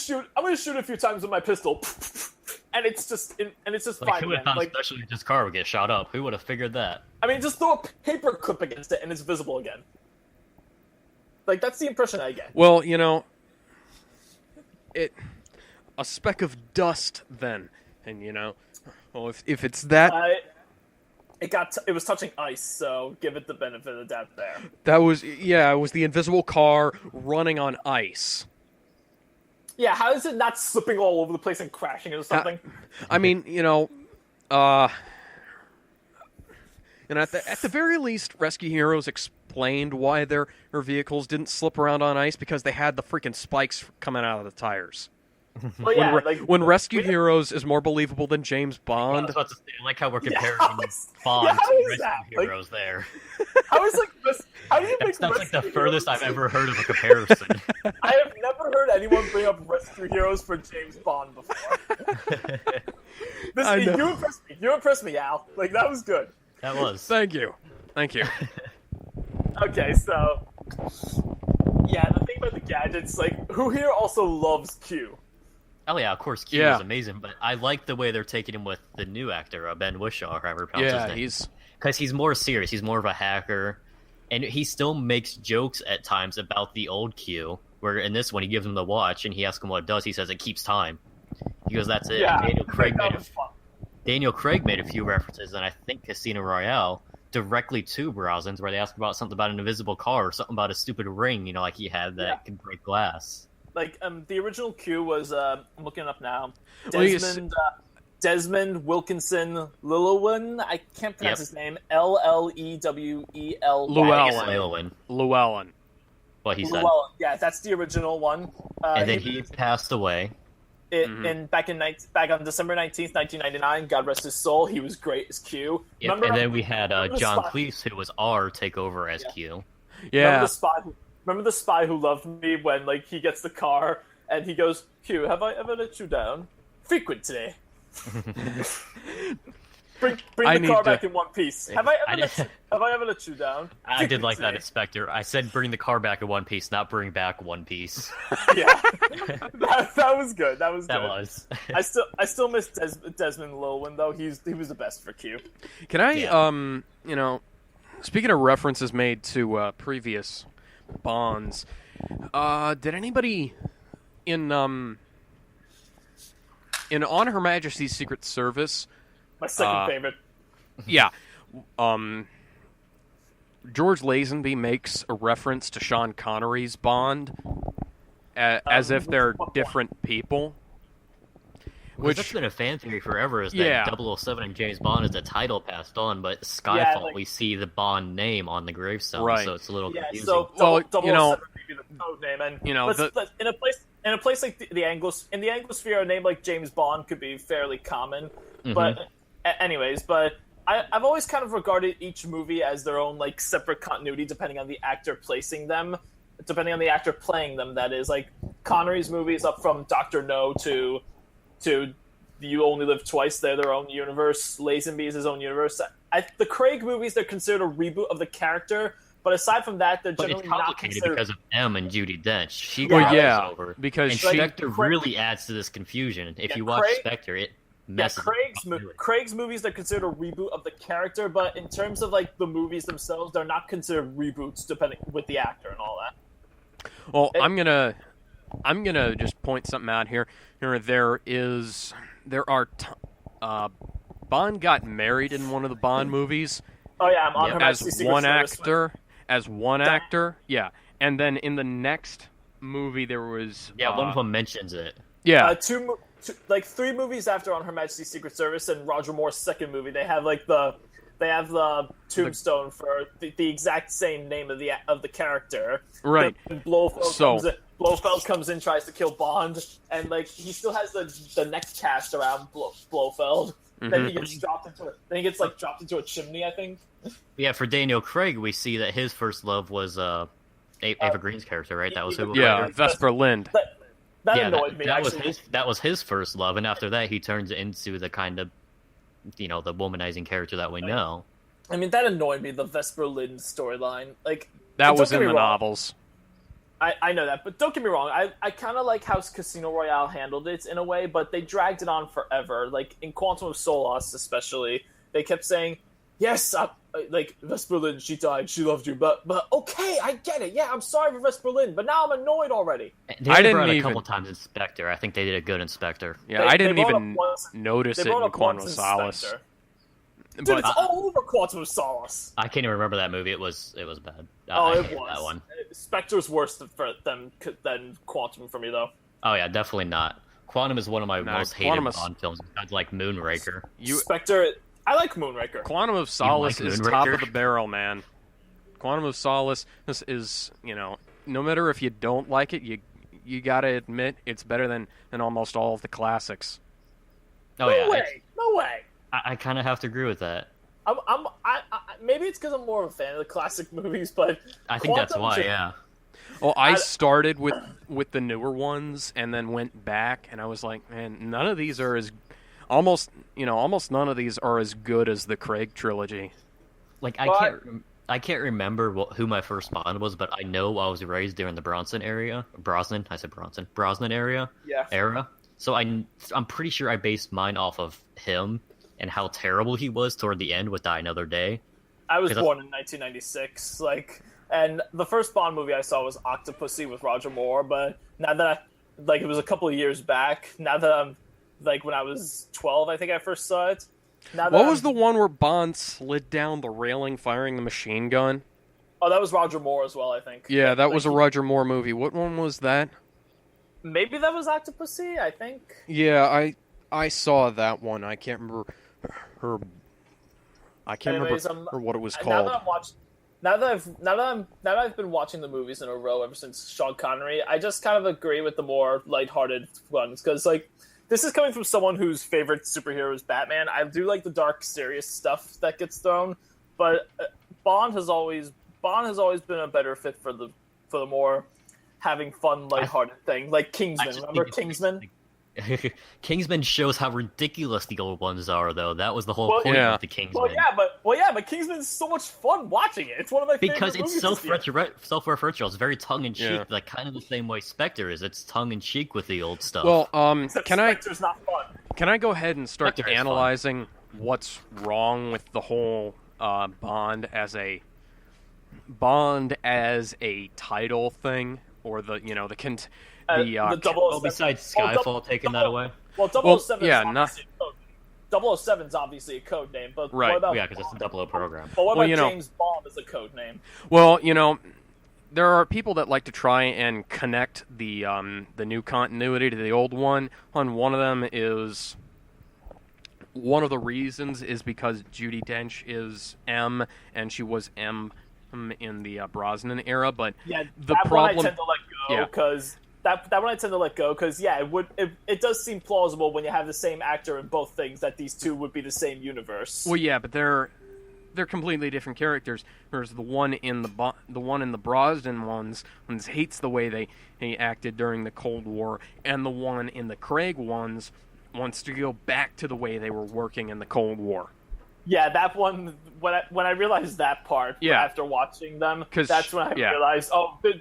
shoot a few times with my pistol, and it's just Like, fine. who would have man. thought Like, especially this car would get shot up? Who would have figured that? I mean, just throw a paper clip against it and it's visible again. Like that's the impression I get. Well, a speck of dust then, and well, if it's that, It was touching ice, so give it the benefit of the doubt there. it was the invisible car running on ice. Yeah, how is it not slipping all over the place and crashing or something? I mean, at the very least, Rescue Heroes explained why their vehicles didn't slip around on ice because they had the freaking spikes coming out of the tires. Well, yeah, When Rescue Heroes is more believable than James I Bond, was about to say, I like how we're comparing how is- Bond yeah, how to is Rescue that? Like- Heroes there. how is like this? How do you make That's like the Rescue furthest Heroes? I've ever heard of a comparison. I have never heard anyone bring up Rescue Heroes for James Bond before. I know. You impressed me. You impressed me, Al. Like that was good. That was. thank you. Okay, so yeah, the thing about the gadgets, like who here also loves Q? Oh yeah, of course, Q Yeah. is amazing, but I like the way they're taking him with the new actor, Ben Whishaw, or however you pronounce his Yeah, name. he's Because he's more serious. He's more of a hacker. and he still makes jokes at times about the old Q. Where in this one he gives him the watch and he asks him what it does. He says it keeps time. He goes, "That's it." Yeah, And that was fun. Daniel Craig made a few references, and I think Casino Royale, directly to Brosnan's, where they ask about something about an invisible car or something about a stupid ring, like he had that could break glass. Like the original Q was I'm looking it up now. Well, you Desmond Wilkinson Llewellyn. I can't pronounce his name. Llewellyn. Llewellyn. What he said. Llewellyn. Yeah, that's the original one. And then he passed away. Back on December 19th, 1999, God rest his soul, he was great as Q. Yep, and then we had John Cleese, who was R, take over as Q. Yeah. Remember the spy who loved me when he gets the car and he goes, Q, have I ever let you down? Frequent today. Bring the car back in one piece. Have I ever let you down? I did like that, Inspector. I said bring the car back in one piece, not bring back One Piece. Yeah, that was good. That was that good. Was. I still miss Desmond Llewellyn though. He was the best for Q. Can I speaking of references made to previous Bonds, did anybody in On Her Majesty's Secret Service? My second favorite. Yeah. George Lazenby makes a reference to Sean Connery's Bond as if they're different people. Which that's been a fan theory forever, is that 007 and James Bond is the title passed on, but Skyfall we see the Bond name on the gravestone, so it's a little confusing. So, well, 007 may be the code name, and in a place like the Anglosphere, a name like James Bond could be fairly common, but. Anyways, but I've always kind of regarded each movie as their own separate continuity, depending on the actor playing them. That is, Connery's movies up from Dr. No to You Only Live Twice. They're their own universe. Lazenby is his own universe. The Craig movies, they're considered a reboot of the character. But aside from that, they're generally not considered... because of M and Judi Dench. She over. Because Spectre really adds to this confusion. If you watch Spectre, it messes Craig's movies, they're considered a reboot of the character, but in terms of the movies themselves, they're not considered reboots, depending with the actor and all that. Well, I'm gonna just point something out here. Bond got married in one of the Bond movies. Oh yeah, I'm on Her Majesty's Secret Service. As one actor, yeah. And then in the next movie, there was... one of them mentions it. Yeah. 3 movies after On Her Majesty's Secret Service and Roger Moore's second movie, they have the tombstone for the exact same name of the character. Right. Blofeld comes in, tries to kill Bond, and he still has the neck cast around Blofeld. Mm-hmm. Then he gets dropped into a chimney, I think. Yeah, for Daniel Craig, we see that his first love was Ava Green's character, right? That was who. Yeah, Vesper Lind. That annoyed me. That was his first love, and after that, he turns into the kind of, the womanizing character that we know. I mean, that annoyed me. The Vesper Lind storyline, that was in the novels. I know that, but don't get me wrong. I kind of like how Casino Royale handled it in a way, but they dragged it on forever. In Quantum of Solace, especially, they kept saying, "Yes, Vesper Lind, she died, she loved you, but okay, I get it. Yeah, I'm sorry for Vesper Lind, but now I'm annoyed already." I didn't even a couple times in Spectre. I think they did a good in Spectre. Yeah, I didn't even notice it in Quantum of Solace. Dude, it's all over Quantum of Solace. I can't even remember that movie. It was bad. It was. That one. Spectre's worse than Quantum for me, though. Oh yeah, definitely not. Quantum is one of my most hated Bond films. Besides Moonraker. Spectre, I like Moonraker. Quantum of Solace is top of the barrel, man. Quantum of Solace is no matter if you don't like it, you gotta admit it's better than almost all of the classics. Oh no way. I kind of have to agree with that. Maybe it's because I'm more of a fan of the classic movies, but I think that's why. Yeah. Well, I started with the newer ones and then went back, and I was like, man, none of these are almost none of these are as good as the Craig trilogy. I can't remember who my first Bond was, but I know I was raised during the Brosnan area. Brosnan area. Yeah. Era. So I'm pretty sure I based mine off of him and how terrible he was toward the end with Die Another Day. I was 'Cause born in 1996, and the first Bond movie I saw was Octopussy with Roger Moore. But now that it was a couple of years back. Now that I'm when I was 12, I think I first saw it. Now that What was the one where Bond slid down the railing firing the machine gun? Oh, that was Roger Moore as well, I think. Yeah, that was a Roger Moore movie. What one was that? Maybe that was Octopussy, I think. Yeah, I saw that one. I can't remember her. I can't Anyways, remember what it was Now called. that I'm watching, now that I've been watching the movies in a row ever since Sean Connery, I just kind of agree with the more lighthearted ones because this is coming from someone whose favorite superhero is Batman. I do like the dark, serious stuff that gets thrown, but Bond has always been a better fit for the more having fun, lighthearted thing, like Kingsman. Remember Kingsman? Kingsman shows how ridiculous the old ones are, though. That was the whole point yeah. of the Kingsman. Well, yeah, but Kingsman's so much fun watching it. It's one of my because favorite it's movies this year. self-referential. It's very tongue-in-cheek, Yeah. like kind of the same way Spectre is. It's tongue-in-cheek with the old stuff. Well, Except can I Spectre's not fun. go ahead and start Spectre is fun. analyzing what's wrong with the whole Bond as a title thing, or the The 007 well, besides Skyfall taking that away. Well, 007 yeah, is obviously a code name. 007 is obviously a code name, but Right. what about Yeah, because it's the 00 program. But what Well, about James Bond as a code name? Well, there are people that like to try and connect the new continuity to the old one. One of them is one of the reasons is because Judi Dench is M, and she was M in the Brosnan era. But Yeah, the that problem, one I tend to let go Yeah. because that one I tend to let go because it does seem plausible when you have the same actor in both things that these two would be the same universe. well, yeah, but they're completely different characters. Whereas the one in the Brosnan ones hates the way they acted during the Cold War, and the one in the Craig ones wants to go back to the way they were working in the Cold War. Yeah, that one when I realized that part Yeah. after watching them, 'Cause- that's when I yeah. realized,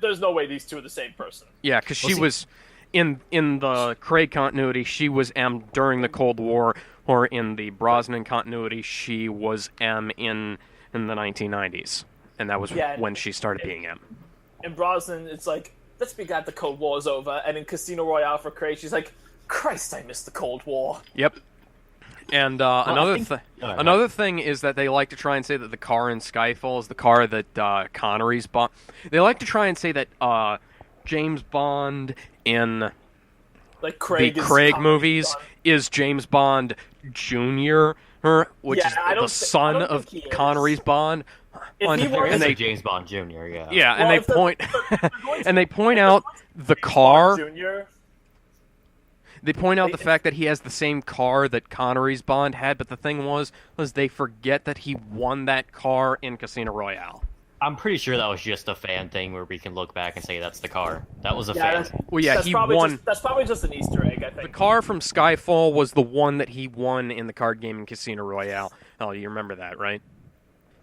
there's no way these two are the same person. Yeah, because she Well, see- was in the Craig continuity, she was M during the Cold War, or in the Brosnan continuity, she was M in the 1990s, and that was Yeah, when she started being M. In Brosnan, it's like, let's be glad the Cold War is over, and in Casino Royale for Craig, she's like, Christ, I miss the Cold War. Yep. And Alright. another thing is that they like to try and say that the car in Skyfall is the car that Connery's bought. They like to try and say that James Bond in Like Craig the is Craig Connery's movies son. is James Bond Jr., which Yeah, is I the don't son think of he is. Connery's Bond. If he were- and It's they like James Bond Jr. Yeah. yeah, and Well, they if they're- point if they're going to- and they point if out they're the James Bond car. Jr., They point out the fact that he has the same car that Connery's Bond had, but the thing was they forget that he won that car in Casino Royale. I'm pretty sure that was just a fan thing where we can look back and say that's the car. That was a yeah, fan. that's, Well, yeah, that's he probably won. Just, that's probably just an Easter egg, I The think. car from Skyfall was the one that he won in the card game in Casino Royale. Oh, you remember that, right?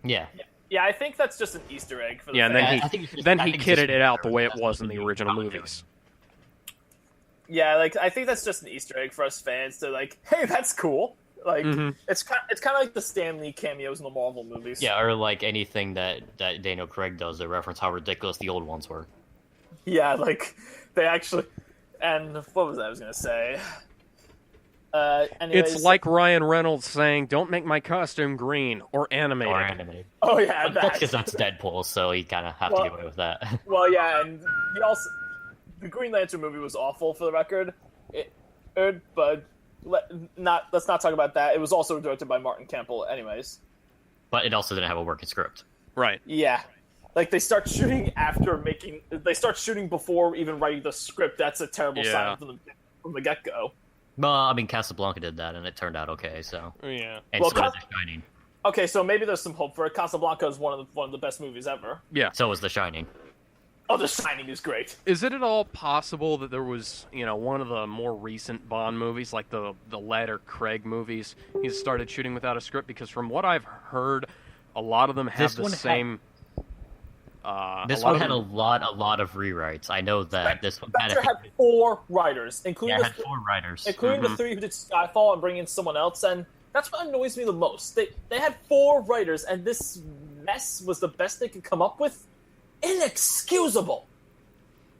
Yeah. Yeah, I think that's just an Easter egg for the Yeah, and fans. then I think it's just- then I he think it's kitted just it out the way it that's was in what the they original do. movies. Yeah, I think that's just an Easter egg for us fans to hey, that's cool. Mhm. It's kind of like the Stan Lee cameos in the Marvel movies. Yeah, or like anything that Daniel Craig does to reference how ridiculous the old ones were. Yeah, they actually. And what was I was gonna say? Anyways, It's like Ryan Reynolds saying, "Don't make my costume green or animated." Or animated. oh yeah, But that's that. because that's Deadpool, so you kind of have Well- to get away with that. Well, yeah, and he also the Green Lantern movie was awful for the record. But let's not talk about that. It was also directed by Martin Campbell, anyways. But it also didn't have a working script. Right. Yeah, they start shooting They start shooting before even writing the script. That's a terrible Yeah. sign from the get go. Well, I mean, Casablanca did that, and it turned out okay. So, Yeah. and Well, so did The Shining. Okay, so maybe there's some hope for it. Casablanca is one of the best movies ever. Yeah. So was The Shining. Oh, The Shining is great. Is it at all possible that there was, one of the more recent Bond movies, like the latter Craig movies, he started shooting without a script? Because from what I've heard, a lot of them have This the one had- same. This lot one of had a them- lot of rewrites. I know that. This one Spectre had had 4 writers, including yeah, it the had 4 writers. including the 3 who did Skyfall and bring in someone else, and that's what annoys me the most. They had 4 writers, and this mess was the best they could come up with. Inexcusable.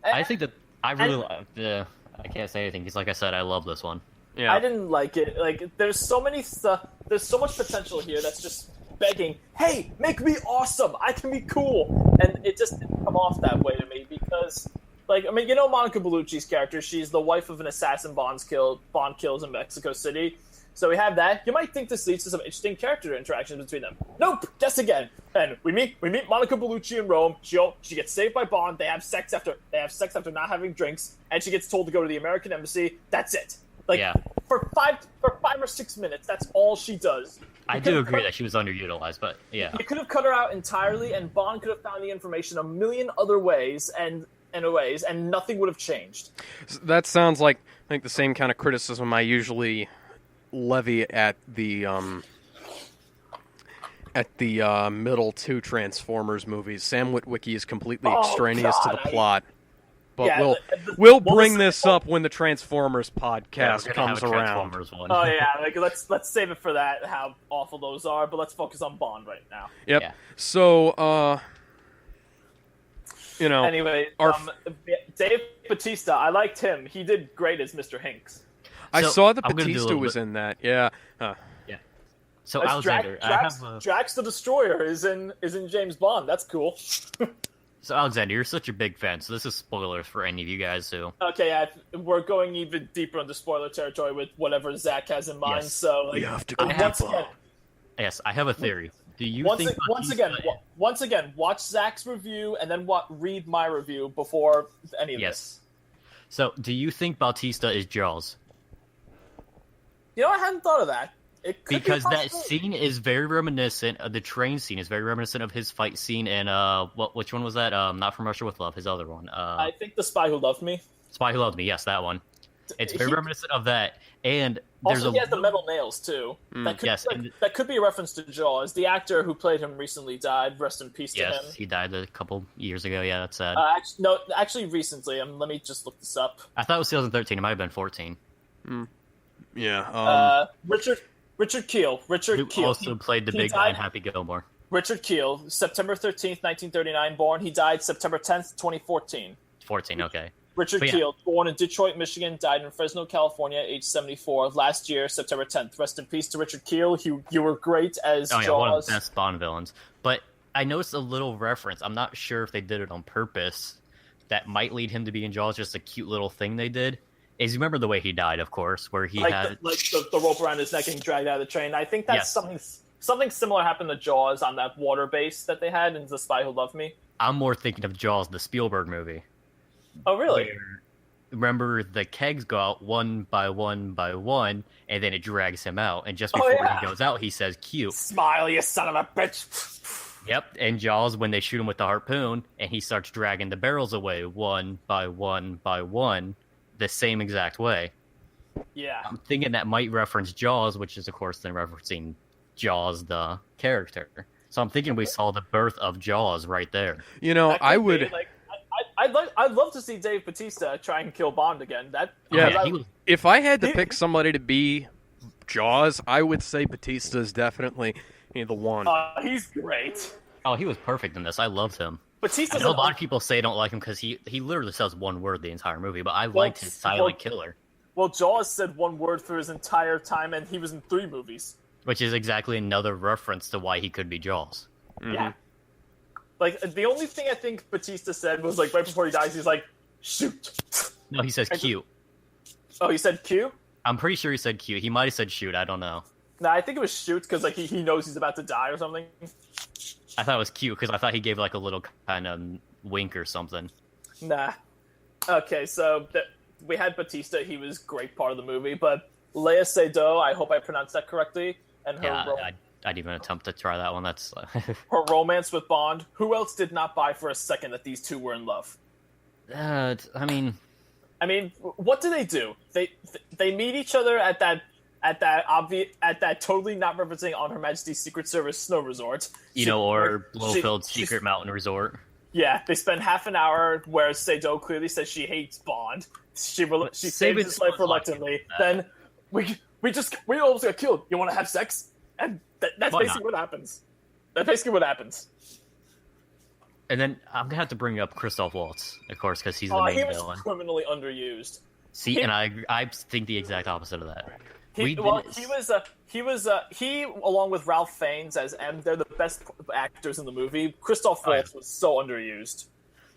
I think that I really I can't say anything because, like I said, I love this one. Yeah. I didn't like it. Like, there's so much potential here that's just begging, hey, make me awesome, I can be cool. And it just didn't come off that way to me because, like, I mean, you know Monica Bellucci's character, she's the wife of an assassin Bond kills in Mexico City. So we have that. You might think this leads to some interesting character interactions between them. Nope, guess again. And we meet Monica Bellucci in Rome. She gets saved by Bond. They have sex after not having drinks, and she gets told to go to the American embassy. That's it. Like, Yeah. for 5 or 6 minutes, that's all she does. I do agree that she was underutilized, but yeah. You could have cut her out entirely, and Bond could have found the information a million other ways, and nothing would have changed. That sounds like the same kind of criticism I usually levy at the middle two Transformers movies. Sam Witwicky is completely extraneous to the plot. But Yeah, we'll bring this up when the Transformers podcast we're gonna comes have a around. Transformers one. Oh yeah, like let's save it for that. How awful those are, but let's focus on Bond right now. Yep. Yeah. So, Anyway, Dave Bautista, I liked him. He did great as Mr. Hinks. I So, saw that I'm gonna do a Batista little was bit- in that. Yeah. So As Alexander, I have a... Drax the Destroyer is in James Bond. That's cool. So Alexander, you're such a big fan, so this is spoilers for any of you guys who... Okay, we're going even deeper into spoiler territory with whatever Zach has in mind. Yes. So like, have to go once again, Yes, I have a theory. Do you once, think a- once again, watch Zach's review and then read my review before any of Yes. So, do you think Bautista is Jaws? this. You know, I hadn't thought of that. It could Because be a that possibility. scene is very reminiscent of the train scene. Is very reminiscent of his fight scene in which one was that? Not From Russia with Love. His other one. I think The Spy Who Loved Me. Spy Who Loved Me. Yes, that one. It's very reminiscent of that. And there's Also, a he has the metal nails too. That could, yes, and- that could be a reference to Jaws. The actor who played him recently died. Rest in peace to him. yes, he died a couple years ago. Yeah, that's sad. Actually, recently. Let me just look this up. I thought it was 2013. It might have been 14. Yeah. Richard Keel. Who also played the he big guy in died- Happy Gilmore. Richard Keel, September 13th, 1939 born. He died September 10th, 2014. 14. Okay. Richard But yeah. Keel, born in Detroit, Michigan, died in Fresno, California, age 74, last year, September 10th. Rest in peace to Richard Keel. You were great as Oh yeah, one of Jaws. the best Bond villains. But I noticed a little reference. I'm not sure if they did it on purpose. That might lead him to be in Jaws. Just a cute little thing they did. Is you remember the way he died, of course, where he had the rope around his neck getting dragged out of the train. I think that's Yes. something similar happened to Jaws on that water base that they had in The Spy Who Loved Me. I'm more thinking of Jaws, the Spielberg movie. Oh, really? Where, remember, the kegs go out one by one by one, and then it drags him out. And just Oh, before yeah. he goes out, he says, "Cute." Smile, you son of a bitch. Yep. And Jaws, when they shoot him with the harpoon, and he starts dragging the barrels away one by one by one, the same exact way. Yeah. I'm thinking that might reference Jaws, which is, of course, then referencing Jaws, the character. So I'm thinking we saw the birth of Jaws right there. That I could would. be, like, I'd love to see Dave Bautista try and kill Bond again. Yeah, because he was If I had to pick somebody to be Jaws, I would say Batista is definitely the one. he's great. Oh, he was perfect in this. I loved him. I Batista's know a lot of people say don't like him because he literally says one word the entire movie, but I liked his silent killer, Well, Jaws said one word for his entire time, and he was in 3 movies. which is exactly another reference to why he could be Jaws. Yeah. Like, the only thing I think Batista said was, like, right before he dies, he's like, shoot. No, he says cute. Oh, he said Q? I'm pretty sure he said cute. He might have said shoot. I don't know. Nah, I think it was shoot, because, like, he knows he's about to die or something. I thought it was cute because I thought he gave like a little kind of wink or something. Nah. Okay, so we had Batista. He was a great part of the movie, but Lea Seydoux, I hope I pronounced that correctly, and her Yeah, I'd even attempt to try that one. That's her romance with Bond. Who else did not buy for a second that these two were in love? I mean, what do? They meet each other at that totally not referencing On Her Majesty's Secret Service snow resort. or Blofeld Secret Mountain Resort. Yeah, they spend half an hour where Seydoux clearly says she hates Bond. She saves his life reluctantly. Then we almost got killed. You want to have sex? And that's Why basically what happens. That's basically what happens. And then I'm gonna have to bring up Christoph Waltz, of course, because he's the He main was villain. criminally underused. See, and I think the exact opposite of that. He along with Ralph Fiennes as M. They're the best actors in the movie. Christoph Waltz was so underused.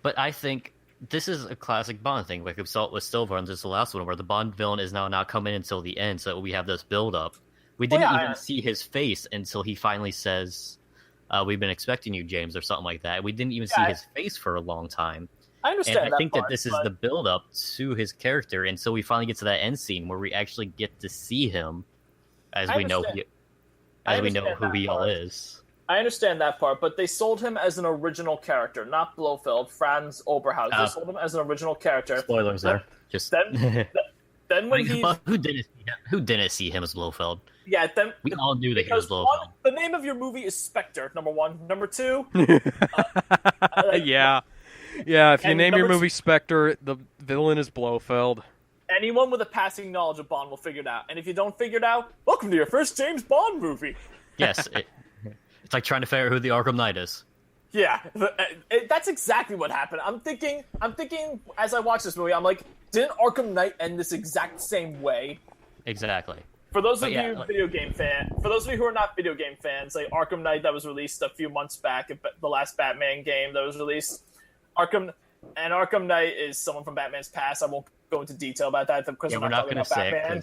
But I think this is a classic Bond thing, like we saw it with Silver, and this is the last one, where the Bond villain is now not coming until the end, so we have this build up. We didn't even see his face until he finally says, "We've been expecting you, James," or something like that. We didn't even see his face for a long time. I understand. And I think part, that this is the build up to his character, and so we finally get to that end scene where we actually get to see him, as we know who he all is. I understand that part, but they sold him as an original character, not Blofeld, Franz Oberhaus. They sold him as an original character. Spoilers there. Just then when who didn't see him as Blofeld? Yeah, then we all knew that he was Blofeld. The name of your movie is Spectre. Number one, number two. Yeah. If you name your movie Spectre, the villain is Blofeld. Anyone with a passing knowledge of Bond will figure it out, and if you don't figure it out, welcome to your first James Bond movie. Yes. It's like trying to figure out who the Arkham Knight is. Yeah, that's exactly what happened. I'm thinking as I watch this movie, I'm like, didn't Arkham Knight end this exact same way? Exactly. For those of you who are not video game fans, like Arkham Knight that was released a few months back, the last Batman game that was released, Arkham Knight is someone from Batman's past. I won't go into detail about that because we're not going to say Batman.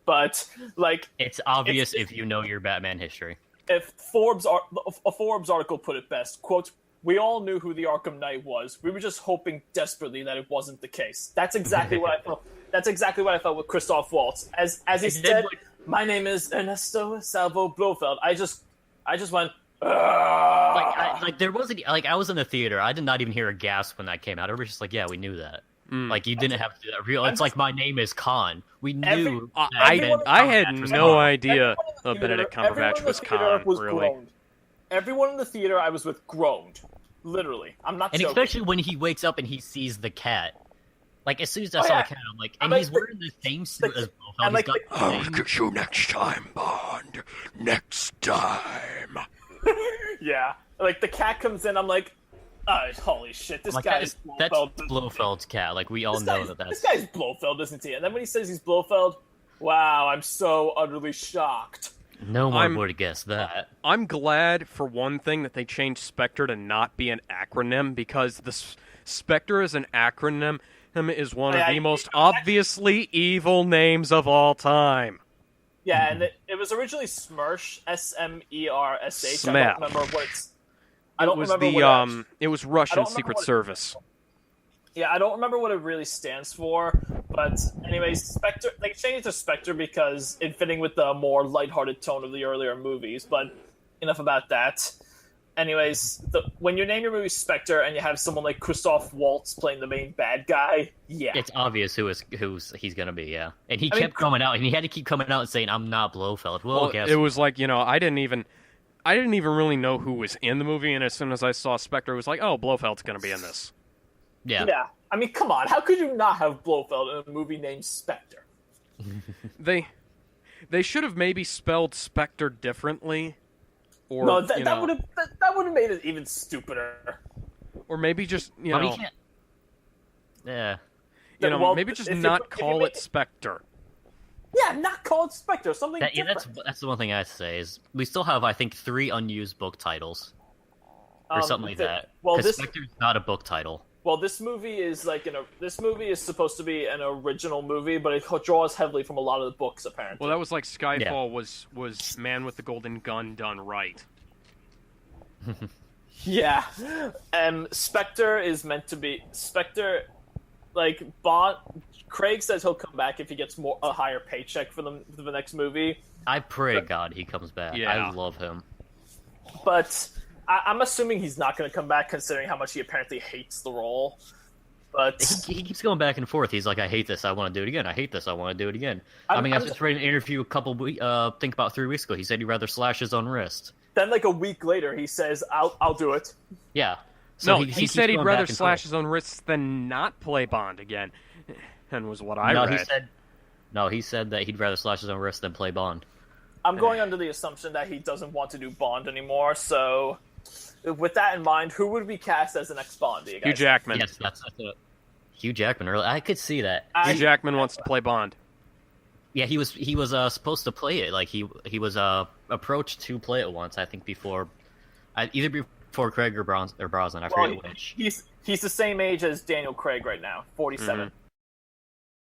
But like, it's obvious if you know your Batman history. If a Forbes article put it best, quote, "We all knew who the Arkham Knight was. We were just hoping desperately that it wasn't the case." That's exactly what I felt. That's exactly what I felt with Christoph Waltz. As he said, "My name is Ernesto Salvo Blofeld." I just went. There wasn't I was in the theater. I did not even hear a gasp when that came out. Everybody's just like, "Yeah, we knew that." Like you didn't have to do that real. It's like my name is Khan. We knew. I had no idea Benedict Cumberbatch was Khan. Really, everyone in the theater I was with groaned. Literally, I'm not. And joking. especially when he wakes up and he sees the cat. Like as soon as I saw the cat, I'm like, and he's wearing the same suit as Blofeld. I'll get you next time, Bond. Next time. Yeah, like the cat comes in. I'm like, holy shit, this guy is Blofeld. That's Blofeld's cat. Like we all know that's this guy's Blofeld, isn't he? And then when he says he's Blofeld, wow, I'm so utterly shocked. No one would have guessed that. I'm glad for one thing that they changed Spectre to not be an acronym, because the Spectre as an acronym is one of the most obviously evil names of all time. Yeah, and it was originally Smersh, Smersh. I don't remember what it's. It was Russian Secret Service. Yeah, I don't remember what it really stands for, but anyways, Spectre. They changed it to Spectre because it fitting with the more lighthearted tone of the earlier movies. But enough about that. Anyways, when you name your movie Spectre and you have someone like Christoph Waltz playing the main bad guy, yeah, it's obvious who he's gonna be. Yeah, and he kept coming out, and he had to keep coming out and saying, "I'm not Blofeld." Well, it was like, I didn't even really know who was in the movie, and as soon as I saw Spectre, it was like, oh, Blofeld's gonna be in this. Yeah. Yeah. I mean, come on. How could you not have Blofeld in a movie named Spectre? They should have maybe spelled Spectre differently. Or, no, that would have made it even stupider. Or maybe just, Yeah. Maybe just not call it Spectre. Yeah, not call it Spectre. Something different. That's the one thing I say is we still have, I think, 3 unused book titles. Or something like that. Because Spectre's not a book title. Well, this movie is supposed to be an original movie, but it draws heavily from a lot of the books, apparently. Well, that was like Skyfall was Man with the Golden Gun done right. Yeah. Spectre is meant to be Spectre. Like Bond, Craig says he'll come back if he gets a higher paycheck for the next movie. I pray to God he comes back. Yeah. I love him. But I'm assuming he's not going to come back, considering how much he apparently hates the role. But he keeps going back and forth. He's like, I hate this, I want to do it again. I hate this, I want to do it again. I just read an interview think about 3 weeks ago. He said he'd rather slash his own wrist. Then, like a week later, he says, "I'll do it." Yeah. So he said he'd rather slash his own wrists than not play Bond again, and was what I read. He said that he'd rather slash his own wrist than play Bond. I'm going under the assumption that he doesn't want to do Bond anymore. So, with that in mind, who would be cast as the next Bond? Do you guys Hugh Jackman. Yes, that's a Hugh Jackman. Really, I could see that. Hugh Jackman wants to play Bond. Yeah, he was supposed to play it. Like he was approached to play it once. I think either before Craig or Brosnan. I forget which. He's the same age as Daniel Craig right now, 47.